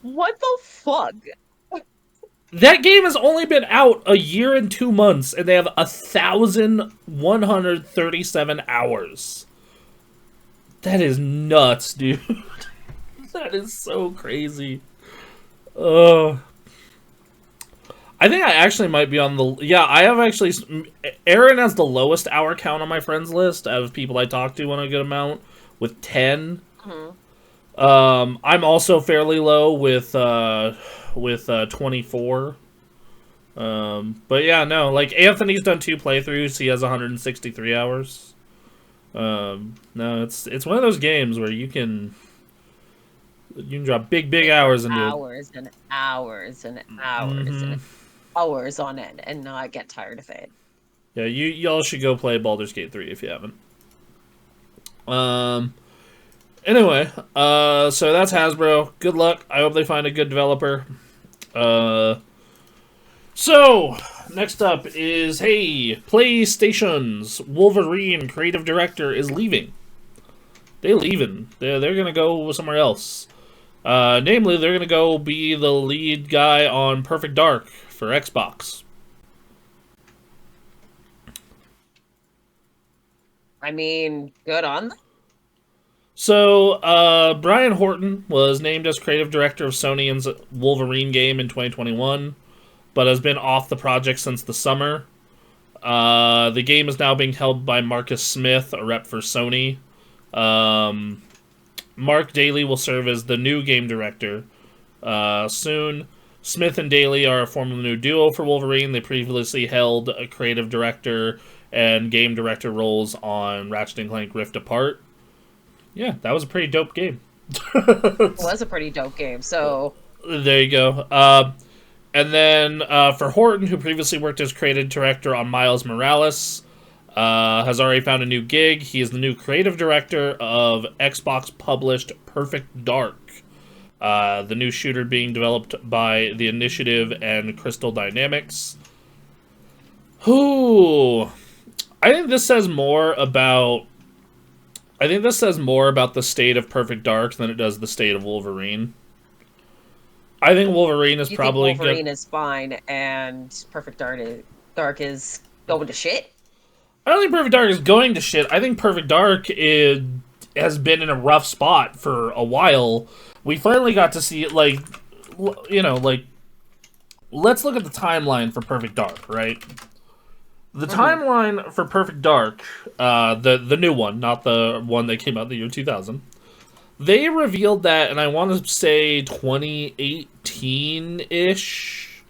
S2: What the fuck?
S1: That game has only been out a year and 2 months, and they have 1,137 hours. That is nuts, dude. That is so crazy. I think I actually might be on the... Yeah, I have actually... Aaron has the lowest hour count on my friends list out of people I talk to on a good amount, with 10. I'm also fairly low with 24. But yeah, no, like, Anthony's done 2 playthroughs. He has 163 hours. No, it's one of those games where you can drop big hours into
S2: hours and hours and hours and hours on end and not get tired of it.
S1: Yeah, y'all should go play Baldur's Gate 3 if you haven't. Anyway, so that's Hasbro. Good luck. I hope they find a good developer. So, next up is, hey, PlayStation's Wolverine creative director is leaving. They're leaving. They're going to go somewhere else. Namely, they're going to go be the lead guy on Perfect Dark for Xbox.
S2: I mean, good on them.
S1: So, Brian Horton was named as creative director of Sony's Wolverine game in 2021, but has been off the project since the summer. The game is now being held by Marcus Smith, a rep for Sony. Mark Daly will serve as the new game director soon. Smith and Daly are a former new duo for Wolverine. They previously held a creative director and game director roles on Ratchet & Clank Rift Apart. Yeah, that was a pretty dope game.
S2: It was a pretty dope game, so...
S1: There you go. And then for Horton, who previously worked as creative director on Miles Morales, has already found a new gig. He is the new creative director of Xbox-published Perfect Dark, the new shooter being developed by The Initiative and Crystal Dynamics. I think this says more about the state of Perfect Dark than it does the state of Wolverine. I think Wolverine is probably...
S2: Wolverine is fine, and Perfect Dark is going to shit?
S1: I don't think Perfect Dark is going to shit. I think Perfect Dark has been in a rough spot for a while. We finally got to see it, like, let's look at the timeline for Perfect Dark, right? The timeline for Perfect Dark, the new one, not the one that came out in the year 2000, they revealed that, and I want to say 2018-ish.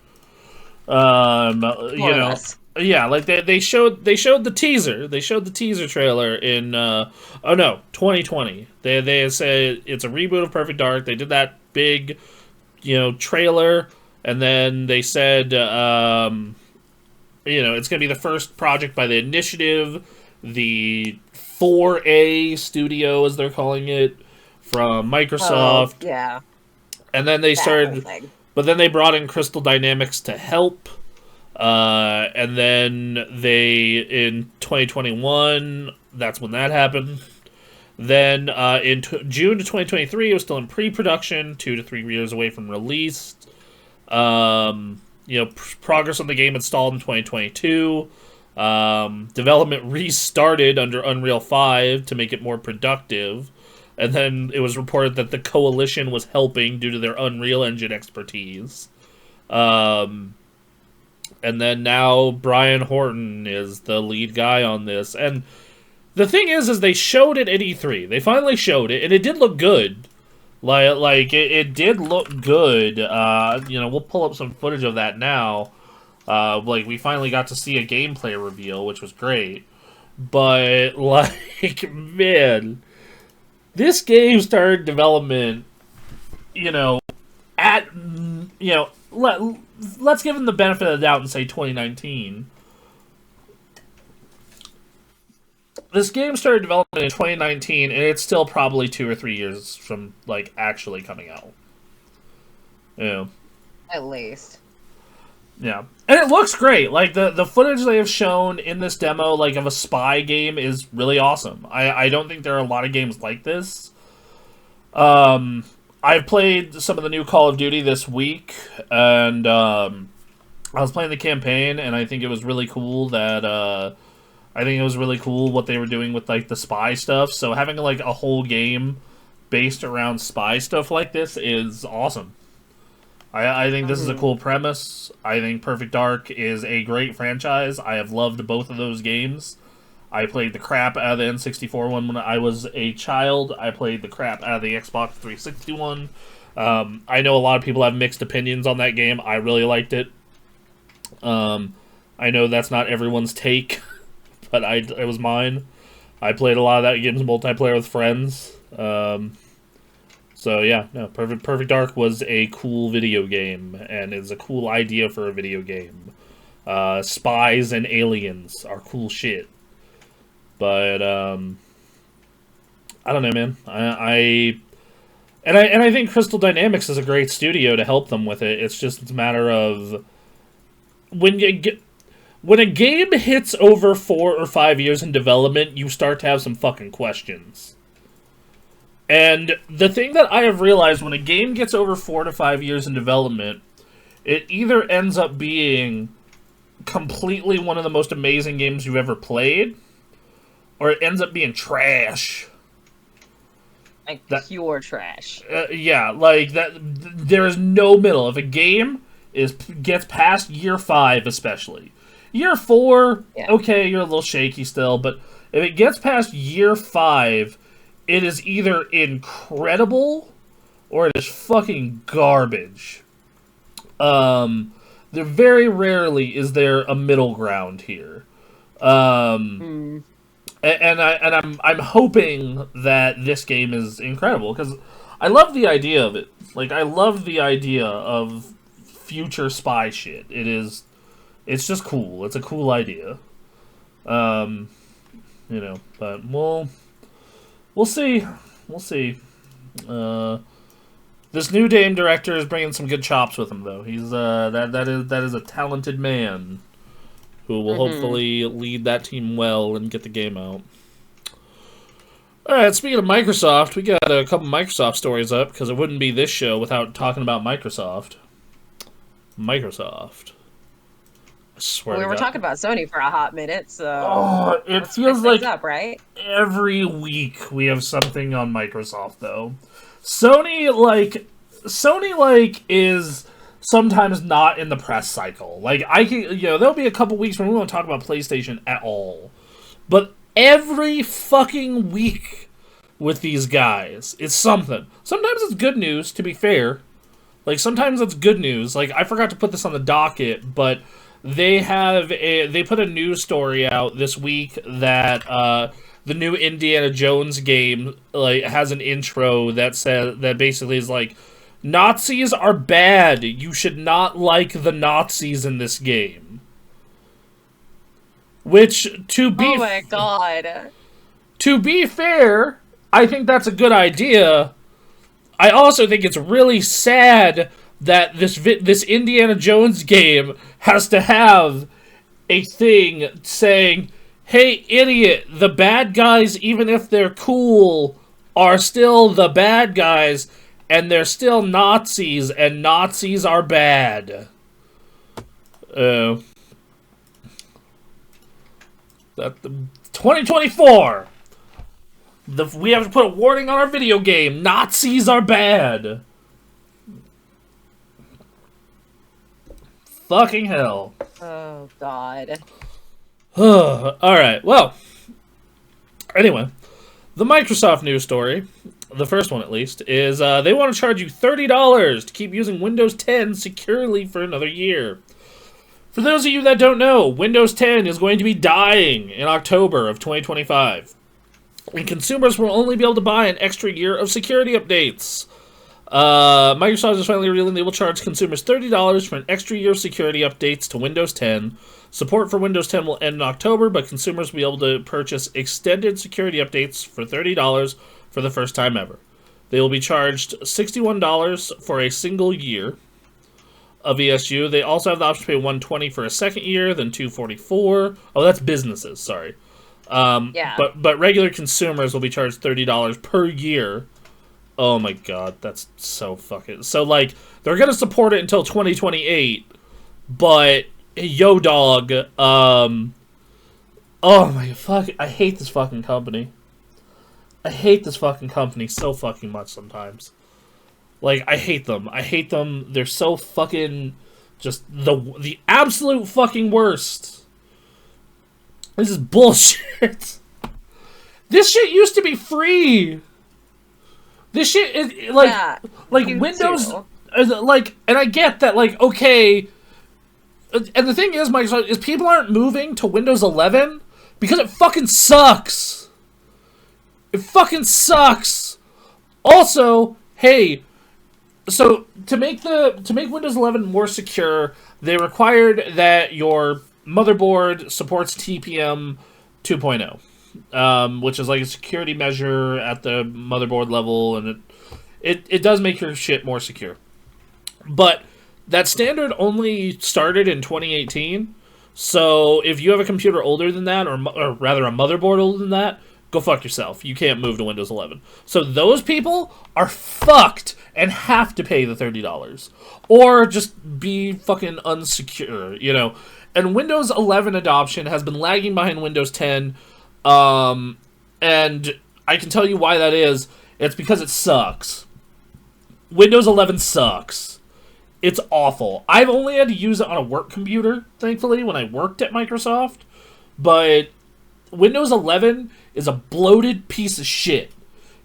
S1: Yeah, like they showed the teaser. They showed the teaser trailer in 2020. They said it's a reboot of Perfect Dark. They did that big, trailer, and then they said it's going to be the first project by The Initiative, the 4A studio, as they're calling it, from Microsoft.
S2: Oh, yeah.
S1: And then they but then they brought in Crystal Dynamics to help. And then in 2021, that's when that happened. Then in June of 2023, it was still in pre-production, 2 to 3 years away from release. Progress on the game installed in 2022. Development restarted under Unreal 5 to make it more productive. And then it was reported that the Coalition was helping due to their Unreal Engine expertise. And then now Brian Horton is the lead guy on this. And the thing is they showed it at E3. They finally showed it, and it did look good. It did look good. We'll pull up some footage of that now. We finally got to see a gameplay reveal, which was great. But, man, this game started development, let's give them the benefit of the doubt and say 2019. This game started development in 2019, and it's still probably 2 or 3 years from, actually coming out. Yeah.
S2: At least.
S1: Yeah. And it looks great. The footage they have shown in this demo, of a spy game is really awesome. I don't think there are a lot of games like this. I've played some of the new Call of Duty this week, and I was playing the campaign, and I think it was really cool that I think it was really cool what they were doing with like the spy stuff. So having like a whole game based around spy stuff like this is awesome. I think this is a cool premise. I think Perfect Dark is a great franchise. I have loved both of those games. I played the crap out of the N64 one when I was a child. I played the crap out of the Xbox 360 one. I know a lot of people have mixed opinions on that game. I really liked it. I know that's not everyone's take, but it was mine. I played a lot of that game's multiplayer with friends. So yeah, no, Perfect Dark was a cool video game, and is a cool idea for a video game. Spies and aliens are cool shit. But I don't know, man. I think Crystal Dynamics is a great studio to help them with it. It's a matter of when a game hits over 4 or 5 years in development, you start to have some fucking questions. And the thing that I have realized, when a game gets over 4 to 5 years in development, it either ends up being completely one of the most amazing games you've ever played, or it ends up being trash.
S2: Like pure trash.
S1: Yeah, like that. There is no middle. If a game gets past year 5, especially year 4, okay, you're a little shaky still, but if it gets past year 5, it is either incredible or it is fucking garbage. There very rarely is there a middle ground here. And I'm hoping that this game is incredible, because I love the idea of it. Like, I love the idea of future spy shit. It's just cool. It's a cool idea. But we'll see. We'll see. This new game director is bringing some good chops with him, though. He's that is a talented man who will hopefully lead that team well and get the game out. All right, speaking of Microsoft, we got a couple Microsoft stories up, because it wouldn't be this show without talking about Microsoft. Microsoft. I swear
S2: we were talking about Sony for a hot minute,
S1: so it feels like
S2: up, right?
S1: Every week we have something on Microsoft, though. Sony is sometimes not in the press cycle. Like, there'll be a couple weeks when we won't talk about PlayStation at all. But every fucking week with these guys, it's something. Sometimes it's good news, to be fair. Like, sometimes it's good news. Like, I forgot to put this on the docket, but they put a news story out this week that the new Indiana Jones game has an intro that basically is like, Nazis are bad. You should not like the Nazis in this game. Which,
S2: oh my god.
S1: To be fair, I think that's a good idea. I also think it's really sad that this Indiana Jones game has to have a thing saying, hey, idiot, the bad guys, even if they're cool, are still the bad guys, and they're still Nazis, and Nazis are bad. That 2024. We have to put a warning on our video game. Nazis are bad. Fucking hell.
S2: Oh, God.
S1: Alright, well. Anyway. The Microsoft news story, the first one at least, is they want to charge you $30 to keep using Windows 10 securely for another year. For those of you that don't know, Windows 10 is going to be dying in October of 2025. And consumers will only be able to buy an extra year of security updates. Microsoft is finally revealing they will charge consumers $30 for an extra year of security updates to Windows 10. Support for Windows 10 will end in October, but consumers will be able to purchase extended security updates for $30 for the first time ever. They will be charged $61 for a single year of ESU. They also have the option to pay $120 for a second year, then $244. Oh, that's businesses, sorry.
S2: Yeah.
S1: But regular consumers will be charged $30 per year. Oh my god, that's so fucking... So, like, they're going to support it until 2028, But yo, dog. Oh my fuck! I hate this fucking company. I hate this fucking company so fucking much sometimes. Like, I hate them. I hate them. They're so fucking just the absolute fucking worst. This is bullshit. This shit used to be free. This shit is like Windows
S2: too.
S1: like, and I get that, like, okay. And the thing is, Microsoft, is people aren't moving to Windows 11 because it fucking sucks. It fucking sucks. Also, hey, so to make Windows 11 more secure, they required that your motherboard supports TPM 2.0, which is like a security measure at the motherboard level, and it does make your shit more secure. But that standard only started in 2018, so if you have a computer older than that, or rather a motherboard older than that, go fuck yourself. You can't move to Windows 11. So those people are fucked and have to pay the $30. Or just be fucking unsecure, you know. And Windows 11 adoption has been lagging behind Windows 10, and I can tell you why that is. It's because it sucks. Windows 11 sucks. It's awful. I've only had to use it on a work computer, thankfully, when I worked at Microsoft. But Windows 11 is a bloated piece of shit.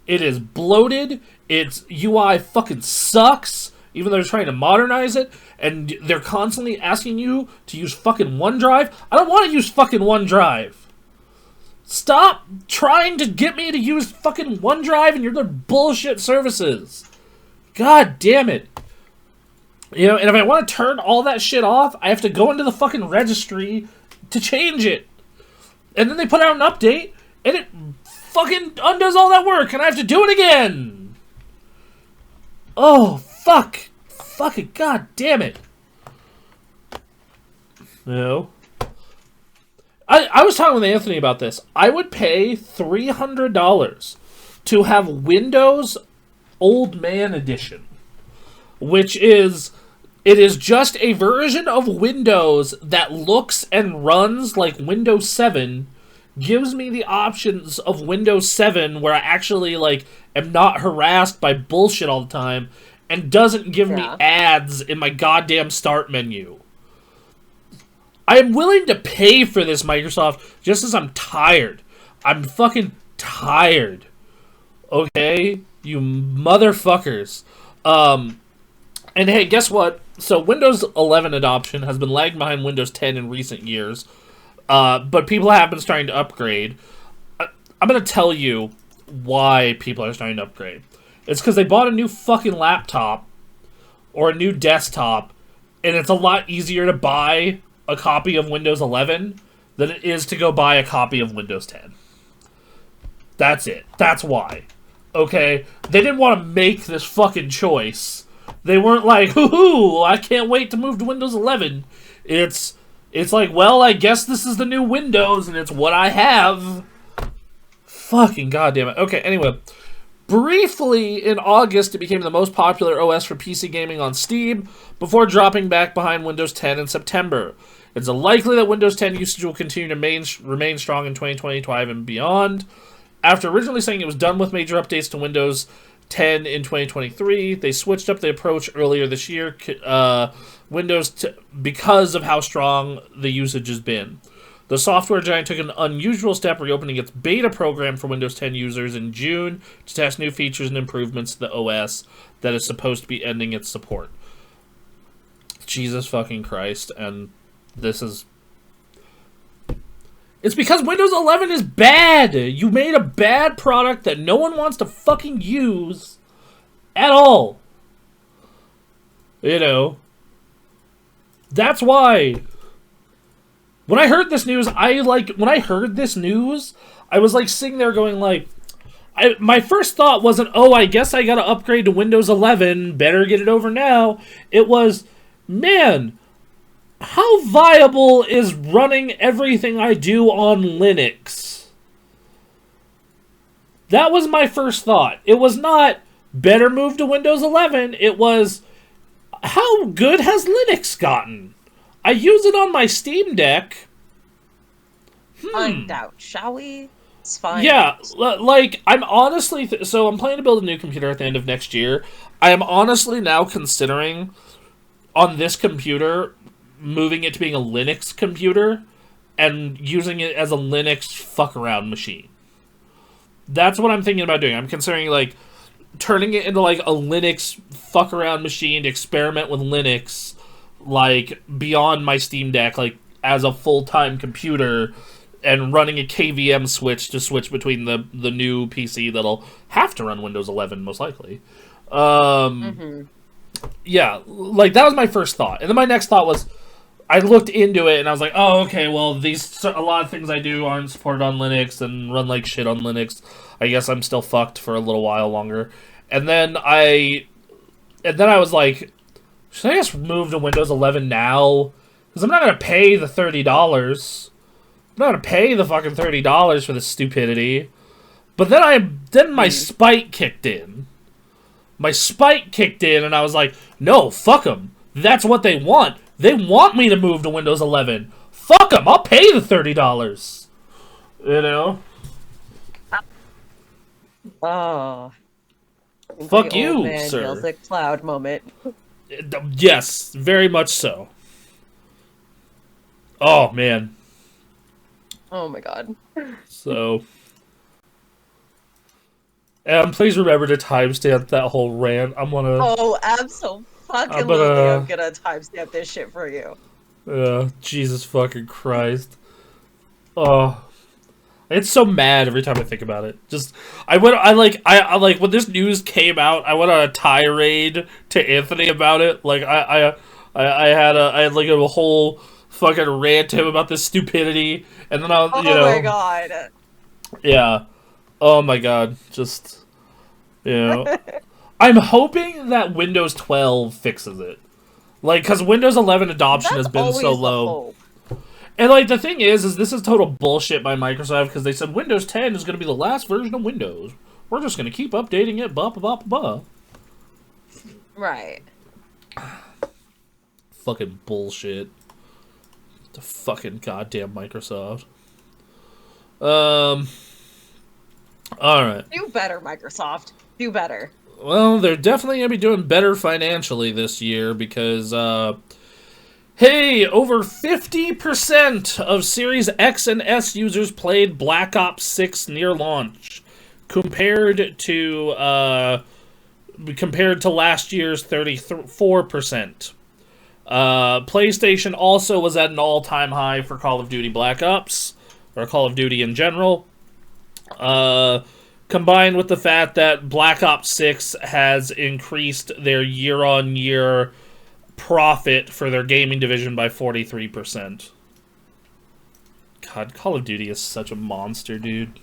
S1: It is bloated. Its UI fucking sucks, even though they're trying to modernize it, and they're constantly asking you to use fucking OneDrive. I don't want to use fucking OneDrive. Stop trying to get me to use fucking OneDrive and your other bullshit services. God damn it. You know, and if I want to turn all that shit off, I have to go into the fucking registry to change it. And then they put out an update, and it fucking undoes all that work, and I have to do it again. Oh, fuck. Fuck it. God damn it. No. I was talking with Anthony about this. I would pay $300 to have Windows Old Man Edition, which is... It is just a version of Windows that looks and runs like Windows 7, gives me the options of Windows 7 where I actually, like, am not harassed by bullshit all the time, and doesn't give me ads in my goddamn start menu. I am willing to pay for this, Microsoft, just as I'm tired. I'm fucking tired. Okay? You motherfuckers. And hey, guess what? So Windows 11 adoption has been lagging behind Windows 10 in recent years, but people have been starting to upgrade. I'm going to tell you why people are starting to upgrade. It's because they bought a new fucking laptop or a new desktop, and it's a lot easier to buy a copy of Windows 11 than it is to go buy a copy of Windows 10. That's it. That's why. Okay? They didn't want to make this fucking choice. They weren't like, hoo-hoo, I can't wait to move to Windows 11. It's like, well, I guess this is the new Windows, and it's what I have. Fucking goddamn it. Okay, anyway. Briefly, in August, it became the most popular OS for PC gaming on Steam, before dropping back behind Windows 10 in September. It's likely that Windows 10 usage will continue to remain strong in 2025 and beyond. After originally saying it was done with major updates to Windows 10 in 2023, they switched up the approach earlier this year, because of how strong the usage has been. The software giant took an unusual step, reopening its beta program for Windows 10 users in June to test new features and improvements to the OS that is supposed to be ending its support. Jesus fucking Christ, and this is... It's because Windows 11 is bad! You made a bad product that no one wants to fucking use at all. You know. That's why. When I heard this news, I was like sitting there going like, my first thought wasn't, oh, I guess I gotta upgrade to Windows 11, better get it over now. It was, man, how viable is running everything I do on Linux? That was my first thought. It was not, better move to Windows 11. It was, how good has Linux gotten? I use it on my Steam Deck.
S2: Find out, shall we? Let's find
S1: Yeah,
S2: out.
S1: like, I'm honestly... so I'm planning to build a new computer at the end of next year. I am honestly now considering, on this computer, moving it to being a Linux computer and using it as a Linux fuck-around machine. That's what I'm thinking about doing. I'm considering, like, turning it into, like, a Linux fuck-around machine to experiment with Linux, like, beyond my Steam Deck, like, as a full-time computer, and running a KVM switch to switch between the new PC that'll have to run Windows 11, most likely. Yeah, like, that was my first thought. And then my next thought was, I looked into it, and I was like, oh, okay, well, a lot of things I do aren't supported on Linux, and run like shit on Linux. I guess I'm still fucked for a little while longer. And then I was like, should I just move to Windows 11 now? Because I'm not going to pay the $30. I'm not going to pay the fucking $30 for this stupidity. But then my spite kicked in. My spite kicked in, and I was like, no, fuck them. That's what they want. They want me to move to Windows 11. Fuck them. I'll pay the $30. You know?
S2: Oh.
S1: Fuck
S2: The
S1: you,
S2: old man
S1: sir.
S2: yells at cloud moment.
S1: Yes, very much so. Oh, man.
S2: Oh my god.
S1: So... and please remember to timestamp that whole rant. I'm gonna...
S2: Oh, absolutely. I'm gonna timestamp this shit for you.
S1: Jesus fucking Christ. Oh... it's so mad every time I think about it. Just, I like when this news came out, I went on a tirade to Anthony about it. Like, I had like a whole fucking rant to him about this stupidity, and then
S2: Oh my god.
S1: Yeah. Oh my god. Just, I'm hoping that Windows 12 fixes it. Like, because Windows 11 adoption has been so low. And, like, the thing is this is total bullshit by Microsoft, because they said Windows 10 is going to be the last version of Windows. We're just going to keep updating it, blah, blah, blah, blah.
S2: Right.
S1: Fucking bullshit. The fucking goddamn Microsoft. Alright.
S2: Do better, Microsoft. Do better.
S1: Well, they're definitely going to be doing better financially this year, because, hey, over 50% of Series X and S users played Black Ops 6 near launch, compared to last year's 34%. PlayStation also was at an all-time high for Call of Duty Black Ops, or Call of Duty in general. Combined with the fact that Black Ops 6 has increased their year-on-year profit for their gaming division by 43%. God, Call of Duty is such a monster, dude.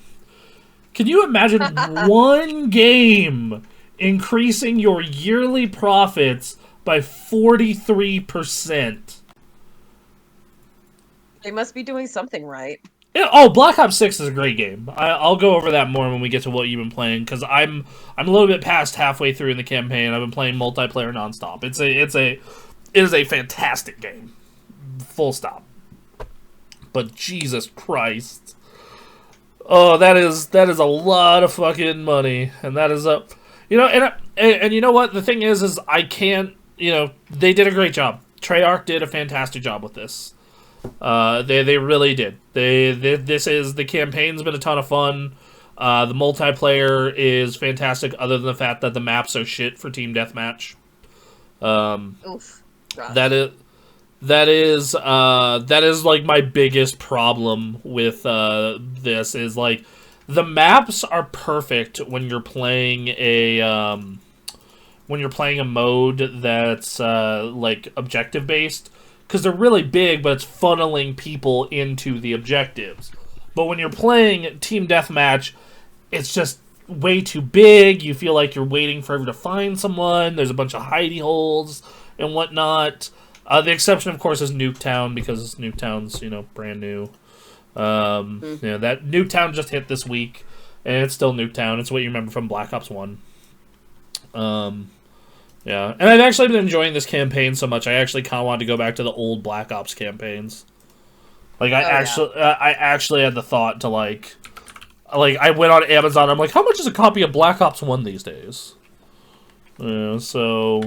S1: Can you imagine one game increasing your yearly profits by 43%?
S2: They must be doing something right.
S1: Yeah, oh, Black Ops 6 is a great game. I'll go over that more when we get to what you've been playing, because I'm a little bit past halfway through in the campaign. I've been playing multiplayer nonstop. It is a fantastic game. Full stop. But Jesus Christ. Oh, that is a lot of fucking money. And that is a... and you know what? The thing is I can't... they did a great job. Treyarch did a fantastic job with this. They really did. The campaign's been a ton of fun. The multiplayer is fantastic, other than the fact that the maps are shit for team deathmatch.
S2: Oof.
S1: That is like my biggest problem with this is like the maps are perfect when you're playing a mode that's like objective based, because they're really big, but it's funneling people into the objectives. But when you're playing team deathmatch, it's just way too big. You feel like you're waiting forever to find someone. There's a bunch of hidey holes and whatnot. The exception, of course, is Nuketown, because Nuketown's, brand new. That Nuketown just hit this week, and it's still Nuketown. It's what you remember from Black Ops 1. Yeah, and I've actually been enjoying this campaign so much, I actually kind of wanted to go back to the old Black Ops campaigns. Like, I actually had the thought to, like, I went on Amazon, I'm like, how much is a copy of Black Ops 1 these days? Yeah, so...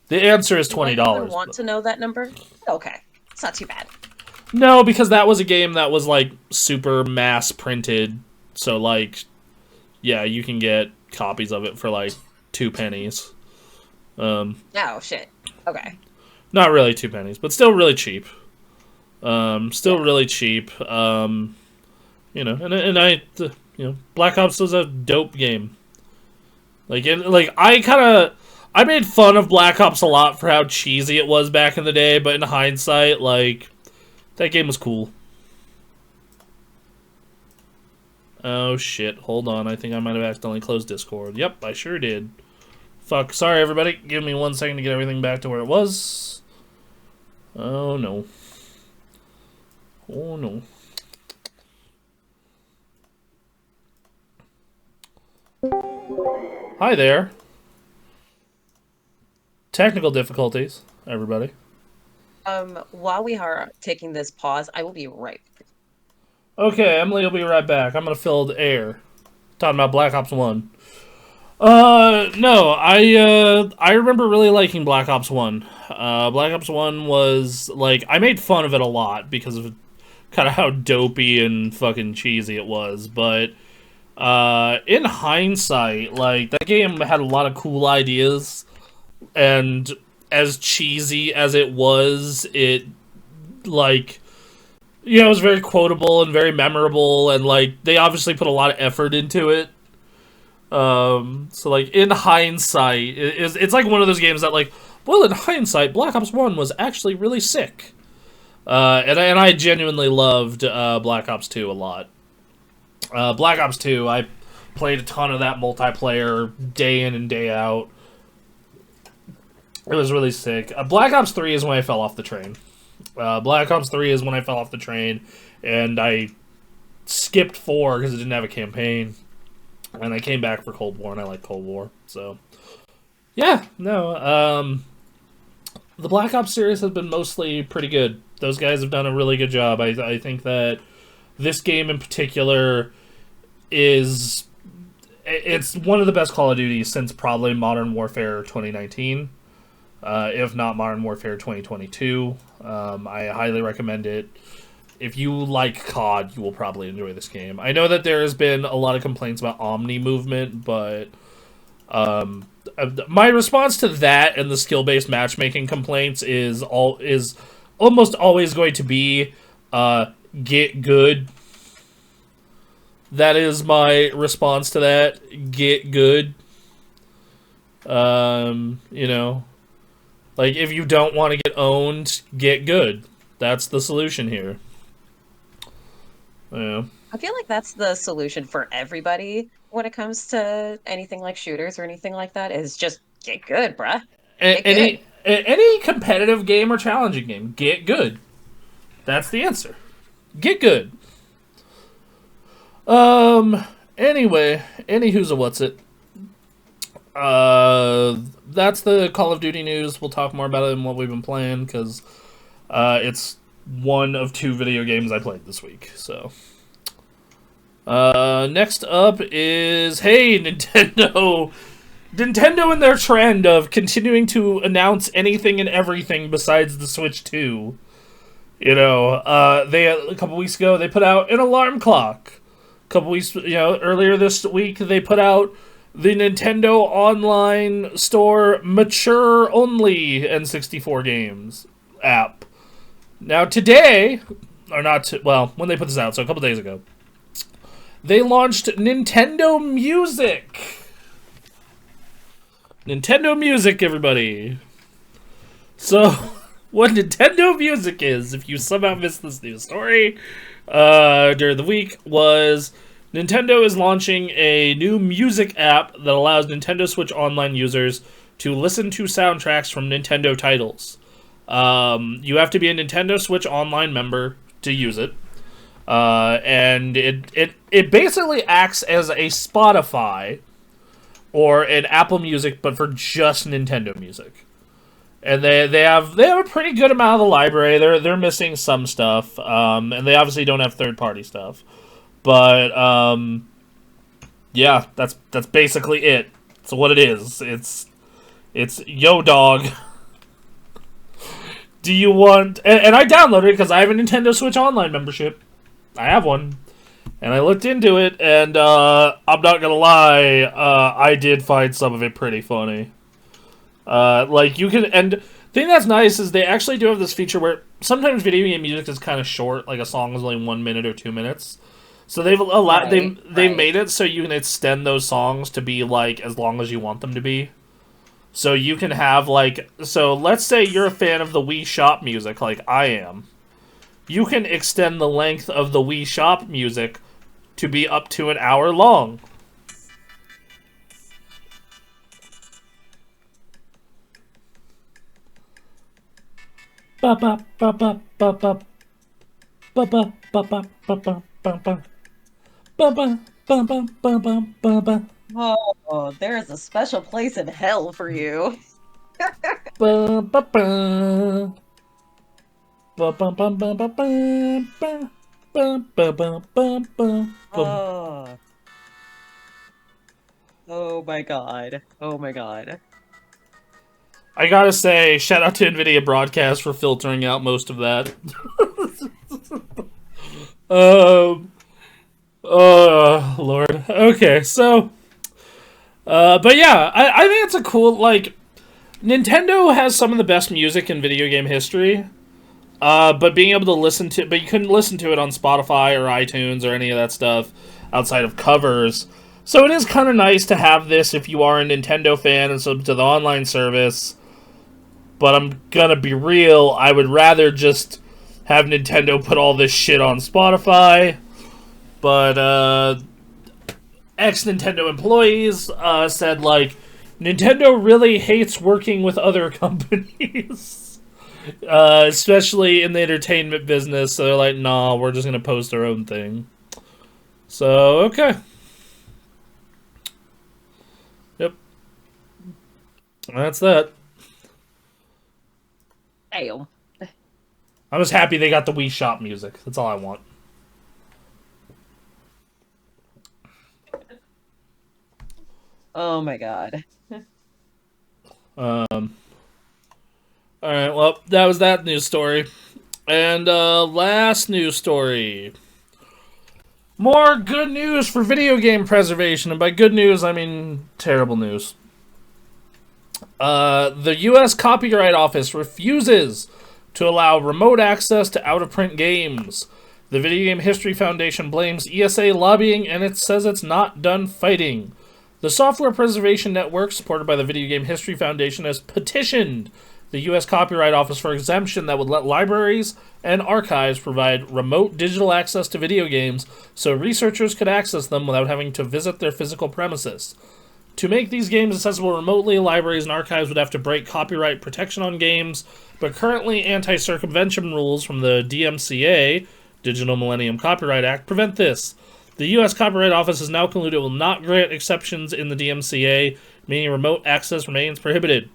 S1: The answer is $20.
S2: I want to know that number? Okay, it's not too bad.
S1: No, because that was a game that was, like, super mass printed, so, like, yeah, you can get copies of it for, like, 2 pennies.
S2: Oh, shit. Okay.
S1: Not really 2 pennies, but still really cheap. Really cheap. You know, and I, you know, Black Ops was a dope game. Like, I made fun of Black Ops a lot for how cheesy it was back in the day, but in hindsight, like, that game was cool. Oh, shit. Hold on. I think I might have accidentally closed Discord. Yep, I sure did. Fuck. Sorry, everybody. Give me 1 second to get everything back to where it was. Oh, no. Oh, no. Hi there. Technical difficulties, everybody.
S2: While we are taking this pause, I will be right back.
S1: Okay, Emily will be right back. I'm gonna fill the air. Talking about Black Ops 1. No, I remember really liking Black Ops 1. Black Ops 1 was, like, I made fun of it a lot because of kind of how dopey and fucking cheesy it was, but, in hindsight, like, that game had a lot of cool ideas, and as cheesy as it was, it, like, you know, it was very quotable and very memorable, and, like, they obviously put a lot of effort into it. So, like, in hindsight, it's like one of those games that, like, well, in hindsight, Black Ops 1 was actually really sick. And I genuinely loved Black Ops 2 a lot. Black Ops 2, I played a ton of that multiplayer day in and day out. It was really sick. Black Ops 3 is when I fell off the train. Black Ops 3 is when I fell off the train, and I skipped 4 because it didn't have a campaign. And I came back for Cold War, and I like Cold War. So, yeah, no. The Black Ops series has been mostly pretty good. Those guys have done a really good job. I think that this game in particular is... It's one of the best Call of Duty since probably Modern Warfare 2019. If not Modern Warfare 2022. I highly recommend it. If you like COD, you will probably enjoy this game. I know that there has been a lot of complaints about Omni movement, but my response to that and the skill-based matchmaking complaints is almost always going to be get good. That is my response to that. Get good. You know, like, if you don't want to get owned, get good. That's the solution here. Yeah.
S2: I feel like that's the solution for everybody when it comes to anything like shooters or anything like that, is just get good, bruh. Get good.
S1: Any competitive game or challenging game, get good. That's the answer. Get good. Anyway, anywho's a what's it. That's the Call of Duty news. We'll talk more about it and what we've been playing, because it's one of 2 video games I played this week, so. Next up is, hey, Nintendo! Nintendo and their trend of continuing to announce anything and everything besides the Switch 2. You know, a couple weeks ago, they put out an alarm clock. A couple weeks, you know, earlier this week, they put out the Nintendo Online Store Mature Only N64 Games app. Now today, or not, well, when they put this out, so a couple days ago, they launched Nintendo Music. Nintendo Music, everybody. So, what Nintendo Music is, if you somehow missed this news story during the week, was Nintendo is launching a new music app that allows Nintendo Switch Online users to listen to soundtracks from Nintendo titles. You have to be a Nintendo Switch Online member to use it. And it basically acts as a Spotify, or an Apple Music, but for just Nintendo music. And they have a pretty good amount of the library. They're missing some stuff, and they obviously don't have third party stuff. But yeah, that's basically it. So what it is, it's yo dog. Do you want? And I downloaded it because I have a Nintendo Switch Online membership. I have one, and I looked into it, and I'm not gonna lie, I did find some of it pretty funny. Like, you can, and the thing that's nice is they actually do have this feature where sometimes video game music is kind of short, like a song is only 1 minute or 2 minutes. So they've they've made it so you can extend those songs to be like as long as you want them to be. So you can have like, so let's say you're a fan of the Wii Shop music, like I am. You can extend the length of the Wii Shop music to be up to an hour long.
S2: Oh, there is a special place in hell for you. Oh. Oh my god. Oh my god.
S1: I gotta say, shout out to NVIDIA Broadcast for filtering out most of that. Lord. Okay, so... but yeah, I think it's a cool, like... Nintendo has some of the best music in video game history. But being able to listen to... But you couldn't listen to it on Spotify or iTunes or any of that stuff outside of covers. So it is kind of nice to have this if you are a Nintendo fan and sub to the online service. But I'm gonna be real, I would rather just have Nintendo put all this shit on Spotify. But, ex-Nintendo employees said, like, Nintendo really hates working with other companies. Especially in the entertainment business. So they're like, nah, we're just gonna post our own thing. So, okay. Yep. That's that.
S2: Damn.
S1: I'm just happy they got the Wii Shop music. That's all I want.
S2: Oh my god.
S1: Alright, well, that was that news story. And, last news story. More good news for video game preservation. And by good news, I mean terrible news. The U.S. Copyright Office refuses to allow remote access to out-of-print games. The Video Game History Foundation blames ESA lobbying, and it says it's not done fighting. The Software Preservation Network, supported by the Video Game History Foundation, has petitioned the U.S. Copyright Office for exemption that would let libraries and archives provide remote digital access to video games so researchers could access them without having to visit their physical premises. To make these games accessible remotely, libraries and archives would have to break copyright protection on games, but currently anti-circumvention rules from the DMCA, Digital Millennium Copyright Act, prevent this. The U.S. Copyright Office has now concluded it will not grant exceptions in the DMCA, meaning remote access remains prohibited.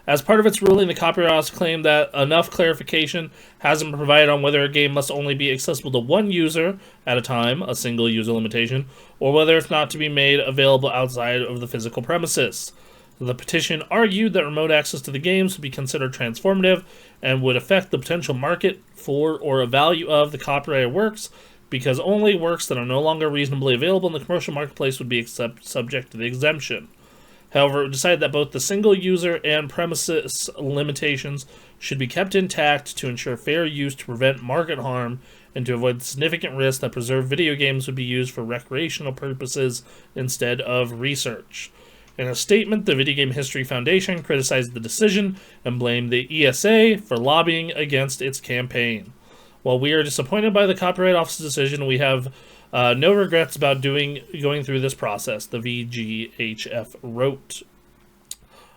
S1: As part of its ruling, the Copyright Office claimed that enough clarification hasn't been provided on whether a game must only be accessible to one user at a time, a single user limitation, or whether it's not to be made available outside of the physical premises. The petition argued that remote access to the games would be considered transformative and would affect the potential market for or a value of the copyrighted works, because only works that are no longer reasonably available in the commercial marketplace would be subject to the exemption. However, it decided that both the single-user and premises limitations should be kept intact to ensure fair use to prevent market harm and to avoid the significant risk that preserved video games would be used for recreational purposes instead of research. In a statement, the Video Game History Foundation criticized the decision and blamed the ESA for lobbying against its campaign. While we are disappointed by the Copyright Office's decision, we have no regrets about going through this process, the VGHF wrote.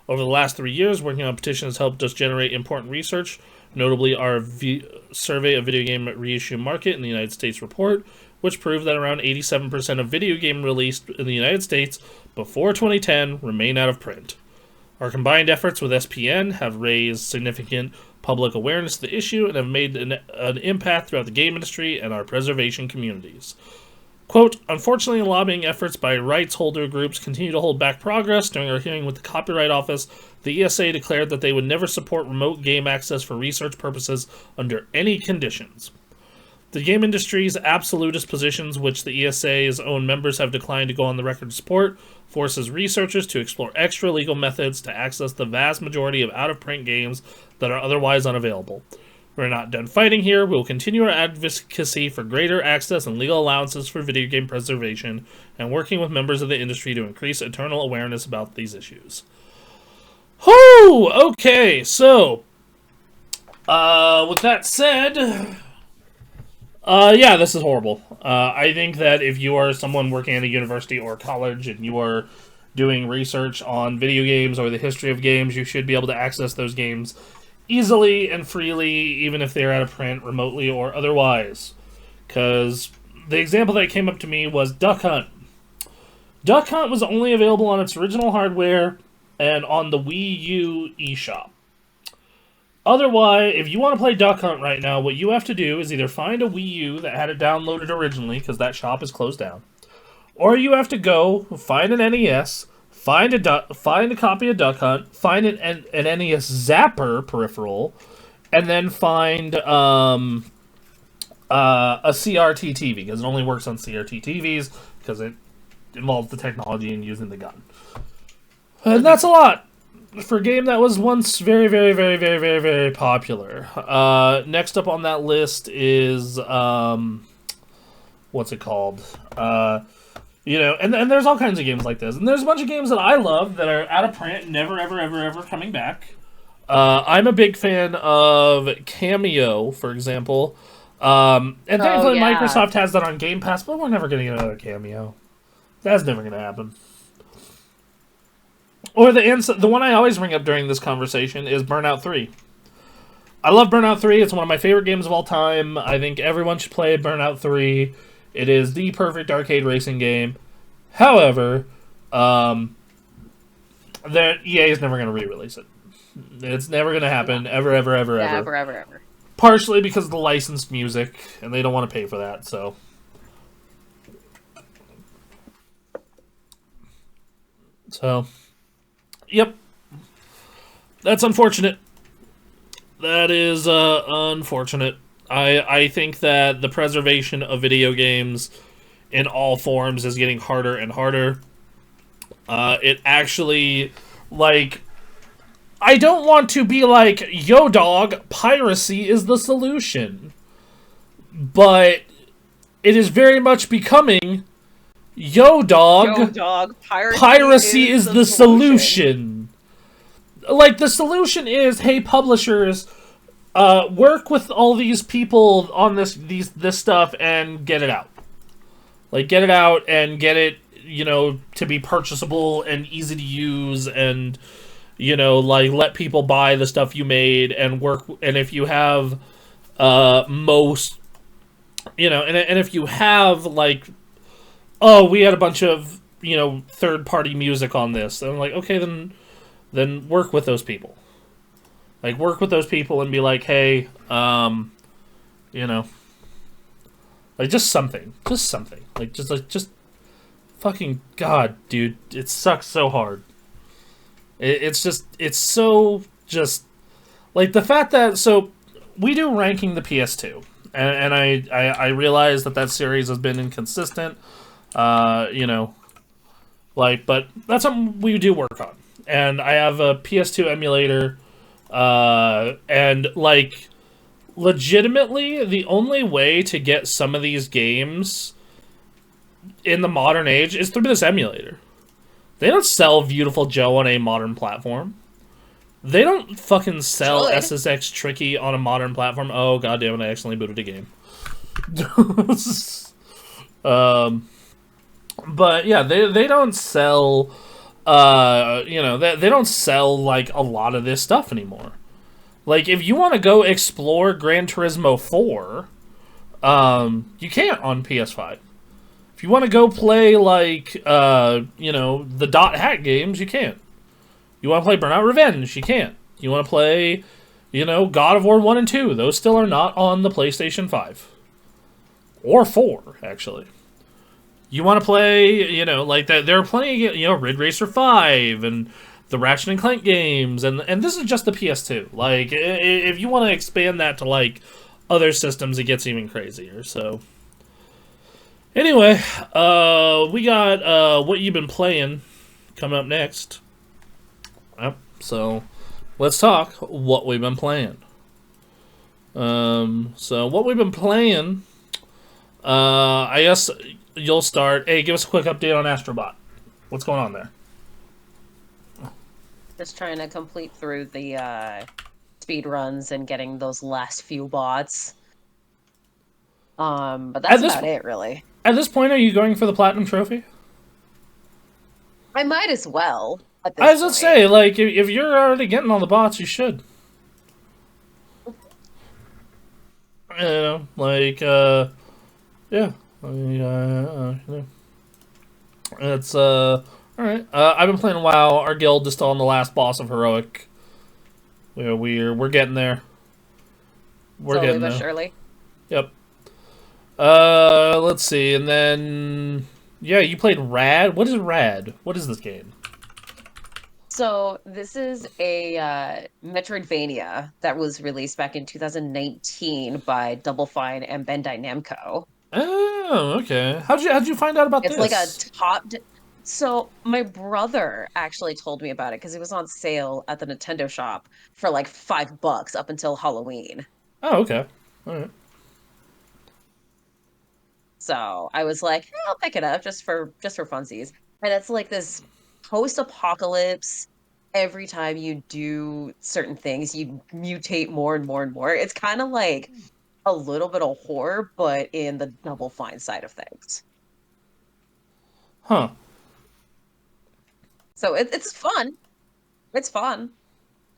S1: Over the last 3 years, working on petitions has helped us generate important research, notably our survey of video game reissue market in the United States report, which proved that around 87% of video game released in the United States before 2010 remain out of print. Our combined efforts with SPN have raised significant public awareness of the issue and have made an impact throughout the game industry and our preservation communities. Quote, unfortunately, lobbying efforts by rights holder groups continue to hold back progress. During our hearing with the Copyright Office, the ESA declared that they would never support remote game access for research purposes under any conditions. The game industry's absolutist positions, which the ESA's own members have declined to go on the record to support, forces researchers to explore extra legal methods to access the vast majority of out-of-print games that are otherwise unavailable. We're not done fighting here. We'll continue our advocacy for greater access and legal allowances for video game preservation and working with members of the industry to increase internal awareness about these issues. Whew! Okay, so, with that said, yeah, this is horrible. I think that if you are someone working at a university or college and you are doing research on video games or the history of games, you should be able to access those games easily and freely, even if they're out of print, remotely or otherwise. Because the example that came up to me was Duck Hunt. Duck Hunt was only available on its original hardware and on the Wii U eShop. Otherwise, if you want to play Duck Hunt right now, what you have to do is either find a Wii U that had it downloaded originally, because that shop is closed down, or you have to go find an NES, find a copy of Duck Hunt, find an NES Zapper peripheral, and then find a CRT TV, because it only works on CRT TVs, because it involves the technology and using the gun. And that's a lot for a game that was once very, very, very, very, very, very popular. Next up on that list is, what's it called? You know, and there's all kinds of games like this. And there's a bunch of games that I love that are out of print, never, ever, ever, ever coming back. I'm a big fan of Cameo, for example. And thankfully Microsoft has that on Game Pass, but we're never going to get another Cameo. That's never going to happen. Or the one I always bring up during this conversation is Burnout 3. I love Burnout 3. It's one of my favorite games of all time. I think everyone should play Burnout 3. It is the perfect arcade racing game. However, EA is never going to re-release it. It's never going to happen. Ever, ever, ever, ever.
S2: Ever, ever, ever.
S1: Partially because of the licensed music, and they don't want to pay for that, so. Yep. That's unfortunate. That is unfortunate. I think that the preservation of video games in all forms is getting harder and harder. It actually, like, I don't want to be like, yo dog, piracy is the solution. But it is very much becoming, yo dog, piracy is the solution. Like, the solution is, hey, publishers, work with all these people on this stuff and get it out. Like, get it out and get it, you know, to be purchasable and easy to use and, you know, like, let people buy the stuff you made and work. And if you have, most, you know, and if you have, like, oh, we had a bunch of, you know, third-party music on this, and I'm like, okay, then work with those people. Like, work with those people and be like, hey, you know, like, just something. Like, just fucking, God, dude, it sucks so hard. It's so just, like, the fact that, so, we do ranking the PS2, and I realize that series has been inconsistent, you know, like, but that's something we do work on. And I have a PS2 emulator, and, like, legitimately, the only way to get some of these games in the modern age is through this emulator. They don't sell Beautiful Joe on a modern platform. They don't fucking sell SSX Tricky on a modern platform. Oh, goddamn it, I accidentally booted a game. But, yeah, they don't sell... you know, they don't sell, like, a lot of this stuff anymore. Like, if you want to go explore Gran Turismo 4, You can't on PS5. If you want to go play, like, the Dot Hack games, you can't. You want to play Burnout Revenge, you can't. You want to play, God of War 1 and 2, those still are not on the PlayStation 5. Or 4, actually. You want to play, like that. There are plenty, Ridge Racer 5 and the Ratchet and Clank games, and this is just the PS2. Like, if you want to expand that to like other systems, it gets even crazier. So, anyway, we got what you've been playing coming up next. Yep. So, let's talk what we've been playing. So what we've been playing. I guess you'll start. Hey, give us a quick update on Astrobot. What's going on there?
S2: Just trying to complete through the speed runs and getting those last few bots. But that's about it, really.
S1: At this point, are you going for the Platinum Trophy?
S2: I might as well.
S1: I was gonna say, like, if you're already getting all the bots, you should. Yeah. It's, alright. I've been playing WoW. Our guild is still on the last boss of Heroic. We're getting there. We're getting there.
S2: Surely.
S1: Yep. Let's see, and then... Yeah, you played Rad? What is Rad? What is this game?
S2: So, this is a Metroidvania that was released back in 2019 by Double Fine and Bandai Namco.
S1: Oh, okay. How'd you find out about this?
S2: It's like a top... So, my brother actually told me about it because it was on sale at the Nintendo shop for like $5 up until Halloween.
S1: Oh, okay. Alright.
S2: So, I was like, I'll pick it up just for funsies. And it's like this post-apocalypse. Every time you do certain things, you mutate more and more and more. It's kind of like a little bit of horror, but in the Double Fine side of things.
S1: Huh.
S2: So it's fun. It's fun.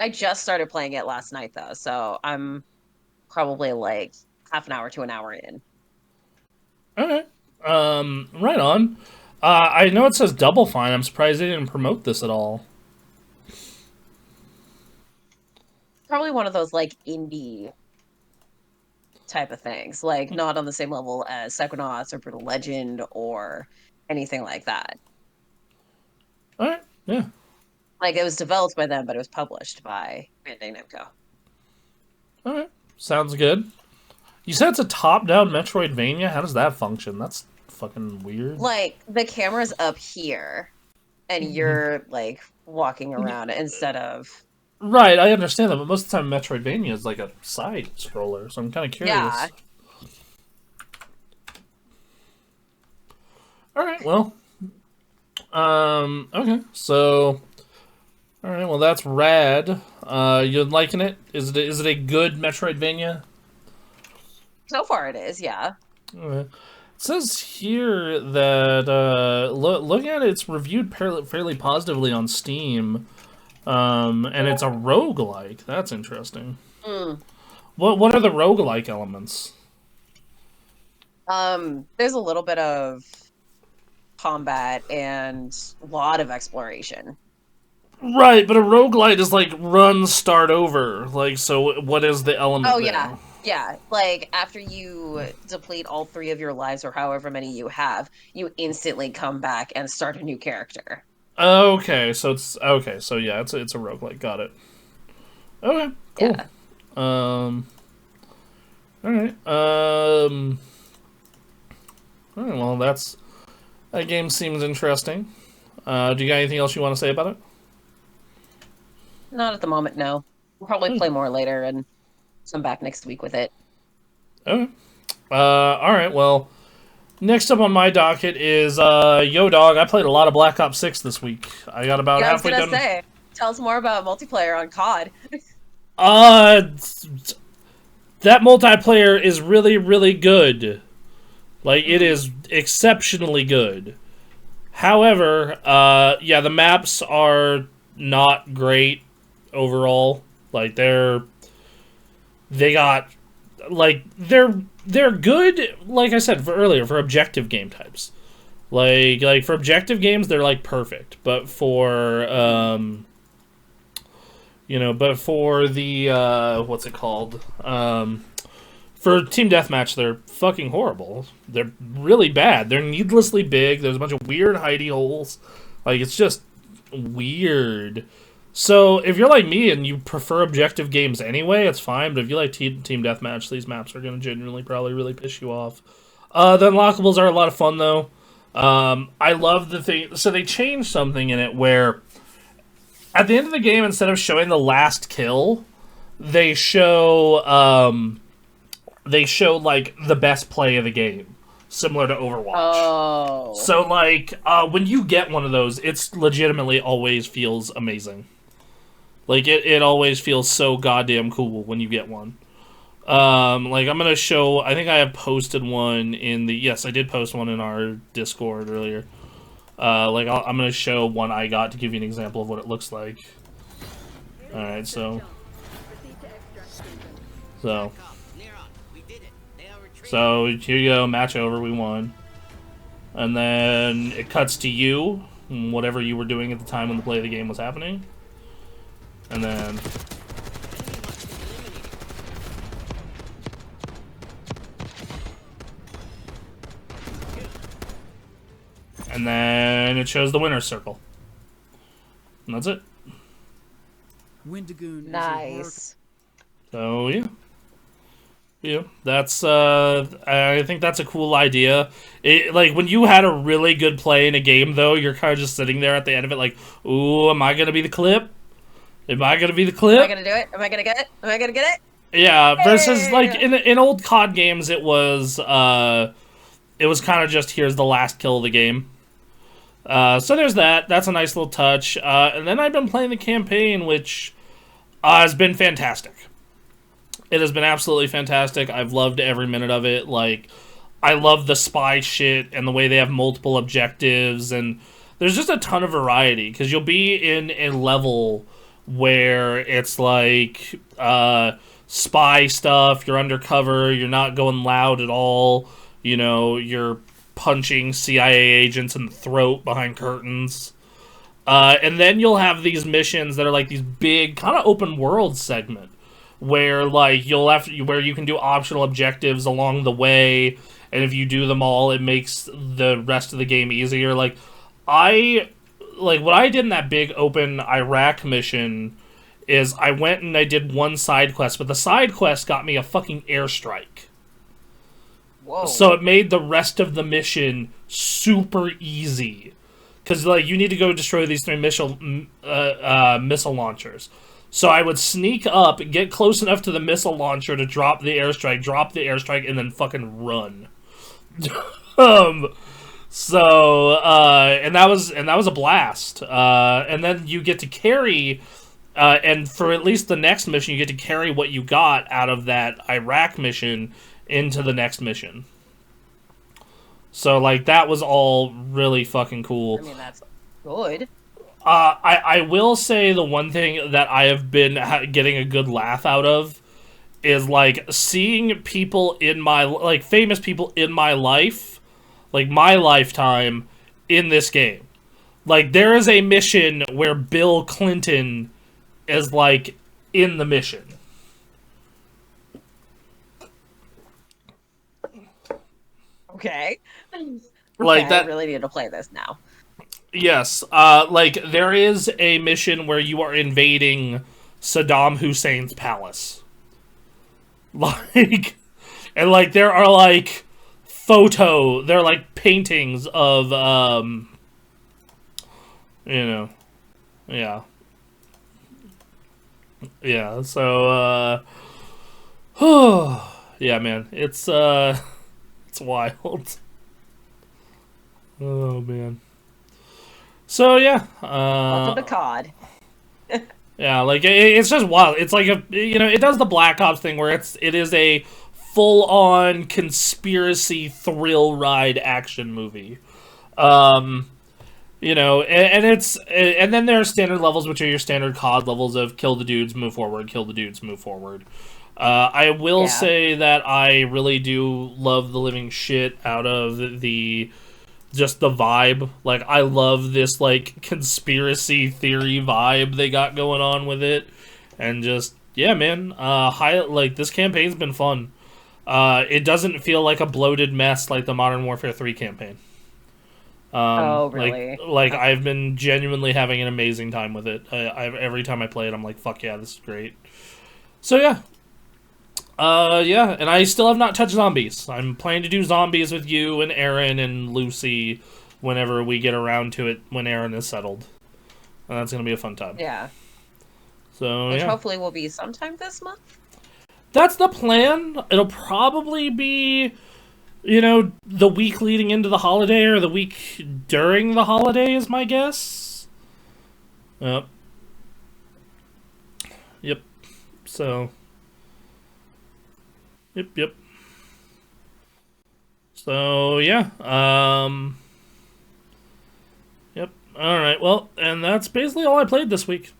S2: I just started playing it last night, though, so I'm probably like half an hour to an hour in.
S1: Okay. Right on. I know it says Double Fine. I'm surprised they didn't promote this at all.
S2: Probably one of those, like, indie type of things. Like, not on the same level as Psychonauts or Brutal Legend or anything like that.
S1: Alright, yeah.
S2: Like, it was developed by them, but it was published by Bandai Namco.
S1: Alright, sounds good. You said it's a top-down Metroidvania? How does that function? That's fucking weird.
S2: Like, the camera's up here, and you're, like, walking around instead of...
S1: Right, I understand that, but most of the time Metroidvania is like a side-scroller, so I'm kind of curious. Yeah. Alright, well... okay, so... Alright, well that's rad. You liking it? Is it a good Metroidvania?
S2: So far it is, yeah.
S1: It says here that, looking at it, it's reviewed fairly positively on Steam. And it's a roguelike. That's interesting. What are the roguelike elements?
S2: There's a little bit of combat and a lot of exploration.
S1: Right, but a roguelite is like run, start over. Like, so what is the element there?
S2: Yeah. Yeah, like, after you deplete all 3 of your lives, or however many you have, you instantly come back and start a new character.
S1: Okay, so it's a roguelike. Got it. Okay, cool.
S2: Yeah.
S1: Alright. Alright, well, that game seems interesting. Do you got anything else you want to say about it?
S2: Not at the moment, no. We'll probably play more later and come back next week with it.
S1: Okay. Alright, well, next up on my docket is, Yo Dog, I played a lot of Black Ops 6 this week. I got about halfway done.
S2: I was gonna say, tell us more about multiplayer on COD.
S1: That multiplayer is really, really good. Like, it is exceptionally good. However, yeah, the maps are not great overall. Like, they got like they're good. Like I said earlier, for objective game types. Like for objective games, they're like perfect. But for but for the what's it called? For Team Deathmatch, they're fucking horrible. They're really bad. They're needlessly big. There's a bunch of weird hidey holes. Like, it's just weird. So, if you're like me and you prefer objective games anyway, it's fine. But if you like Team Deathmatch, these maps are going to genuinely probably really piss you off. The unlockables are a lot of fun, though. I love the thing. So, they changed something in it where at the end of the game, instead of showing the last kill, they show like the best play of the game, similar to Overwatch.
S2: Oh.
S1: So like when you get one of those, it's legitimately always feels amazing. Like it always feels so goddamn cool when you get one. Like I'm gonna show. I think I have posted one in the. Yes, I did post one in our Discord earlier. Like I'm gonna show one I got to give you an example of what it looks like. All right, so. So, here you go, match over, we won. And then it cuts to you, whatever you were doing at the time when the play of the game was happening. And then... And then it shows the winner's circle. And that's it.
S2: Nice.
S1: So, yeah. Yeah, that's, I think that's a cool idea. Like, when you had a really good play in a game, though, you're kind of just sitting there at the end of it like, ooh, am I gonna be the clip? Am I gonna be the clip?
S2: Am I gonna do it? Am I gonna get it? Am I gonna get it?
S1: Yeah, versus, like, in old COD games, it was kind of just, here's the last kill of the game. So there's that. That's a nice little touch. And then I've been playing the campaign, which has been fantastic. It has been absolutely fantastic. I've loved every minute of it. Like, I love the spy shit and the way they have multiple objectives, and there's just a ton of variety, because you'll be in a level where it's like spy stuff, you're undercover, you're not going loud at all, you're punching CIA agents in the throat behind curtains. And then you'll have these missions that are like these big kind of open world segment, where like where you can do optional objectives along the way, and if you do them all, it makes the rest of the game easier. Like what I did in that big open Iraq mission is I went and I did one side quest, but the side quest got me a fucking airstrike.
S2: Whoa.
S1: So it made the rest of the mission super easy, because like you need to go destroy these 3 missile launchers. So I would sneak up, get close enough to the missile launcher to drop the airstrike, and then fucking run. And that was a blast. And then you get to carry, and for at least the next mission, you get to carry what you got out of that Iraq mission into the next mission. So like that was all really fucking cool.
S2: I mean, that's good.
S1: I will say the one thing that I have been getting a good laugh out of is, like, seeing people in my, like, famous people in my life, like, my lifetime, in this game. Like, there is a mission where Bill Clinton is, like, in the mission.
S2: Okay.
S1: Like,
S2: okay,
S1: that...
S2: I really need to play this now.
S1: Yes, like, there is a mission where you are invading Saddam Hussein's palace. Like, and, like, there are, like, there are, like, paintings of, yeah. Yeah, so, yeah, man, it's wild. Oh, man. So, yeah.
S2: Welcome to COD.
S1: Yeah, like, it's just wild. It's like, it does the Black Ops thing where it is a full-on conspiracy thrill ride action movie. And then there are standard levels, which are your standard COD levels of kill the dudes, move forward, kill the dudes, move forward. I will
S2: Yeah.
S1: say that I really do love the living shit out of the just the vibe. Like, I love this, like, conspiracy theory vibe they got going on with it. And just, yeah, man, like, this campaign's been fun. It doesn't feel like a bloated mess like the Modern Warfare 3 campaign.
S2: Oh,
S1: Like,
S2: really?
S1: I've been genuinely having an amazing time with it. Every time I play it, I'm like, fuck yeah, this is great. So, yeah. Yeah, and I still have not touched zombies. I'm planning to do zombies with you and Aaron and Lucy whenever we get around to it when Aaron is settled. And that's going to be a fun time.
S2: Yeah.
S1: So,
S2: Which
S1: yeah.
S2: hopefully will be sometime this month.
S1: That's the plan. It'll probably be, the week leading into the holiday or the week during the holiday is my guess. Yep. Yep. So, yep. So, yeah. Yep. Alright, well, and that's basically all I played this week.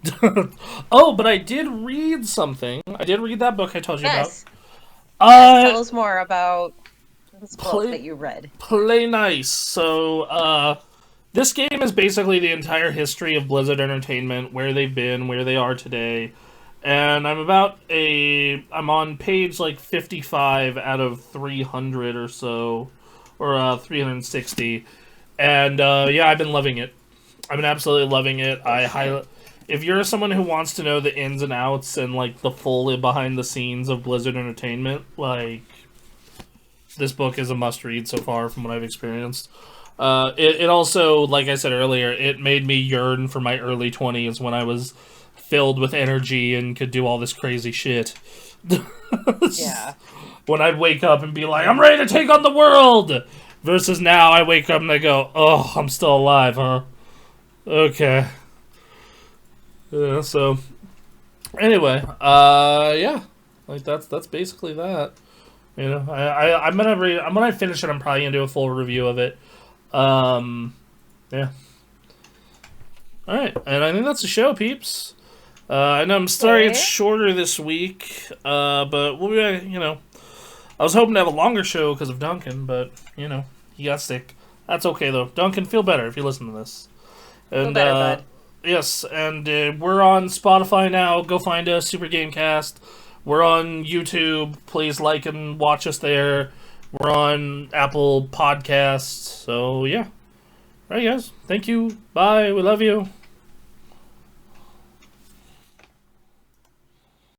S1: Oh, but I did read something. I did read that book I told you
S2: Yes.
S1: about.
S2: Yes, tell us more about this book
S1: Play,
S2: that you read.
S1: play nice. So, this game is basically the entire history of Blizzard Entertainment, where they've been, where they are today. And I'm on page like 55 out of 300 or so, or 360. And yeah, I've been loving it. I've been absolutely loving it. If you're someone who wants to know the ins and outs and like the full behind the scenes of Blizzard Entertainment, like, this book is a must read so far from what I've experienced. It also, like I said earlier, it made me yearn for my early 20s when I was filled with energy and could do all this crazy shit.
S2: Yeah.
S1: When I'd wake up and be like, I'm ready to take on the world! Versus now, I wake up and I go, oh, I'm still alive, huh? Okay. So, anyway, yeah. Like, that's basically that. I'm gonna when I finish it, I'm probably gonna do a full review of it. Yeah. Alright, and I think that's the show, peeps. I know I'm sorry it's shorter this week, but we'll be, I was hoping to have a longer show because of Duncan, but, he got sick. That's okay, though. Duncan, feel better if you listen to this. And,
S2: Feel better, bud.
S1: yes, and we're on Spotify now. Go find us, Super Gamecast. We're on YouTube. Please like and watch us there. We're on Apple Podcasts. So, yeah. All right, guys. Thank you. Bye. We love you.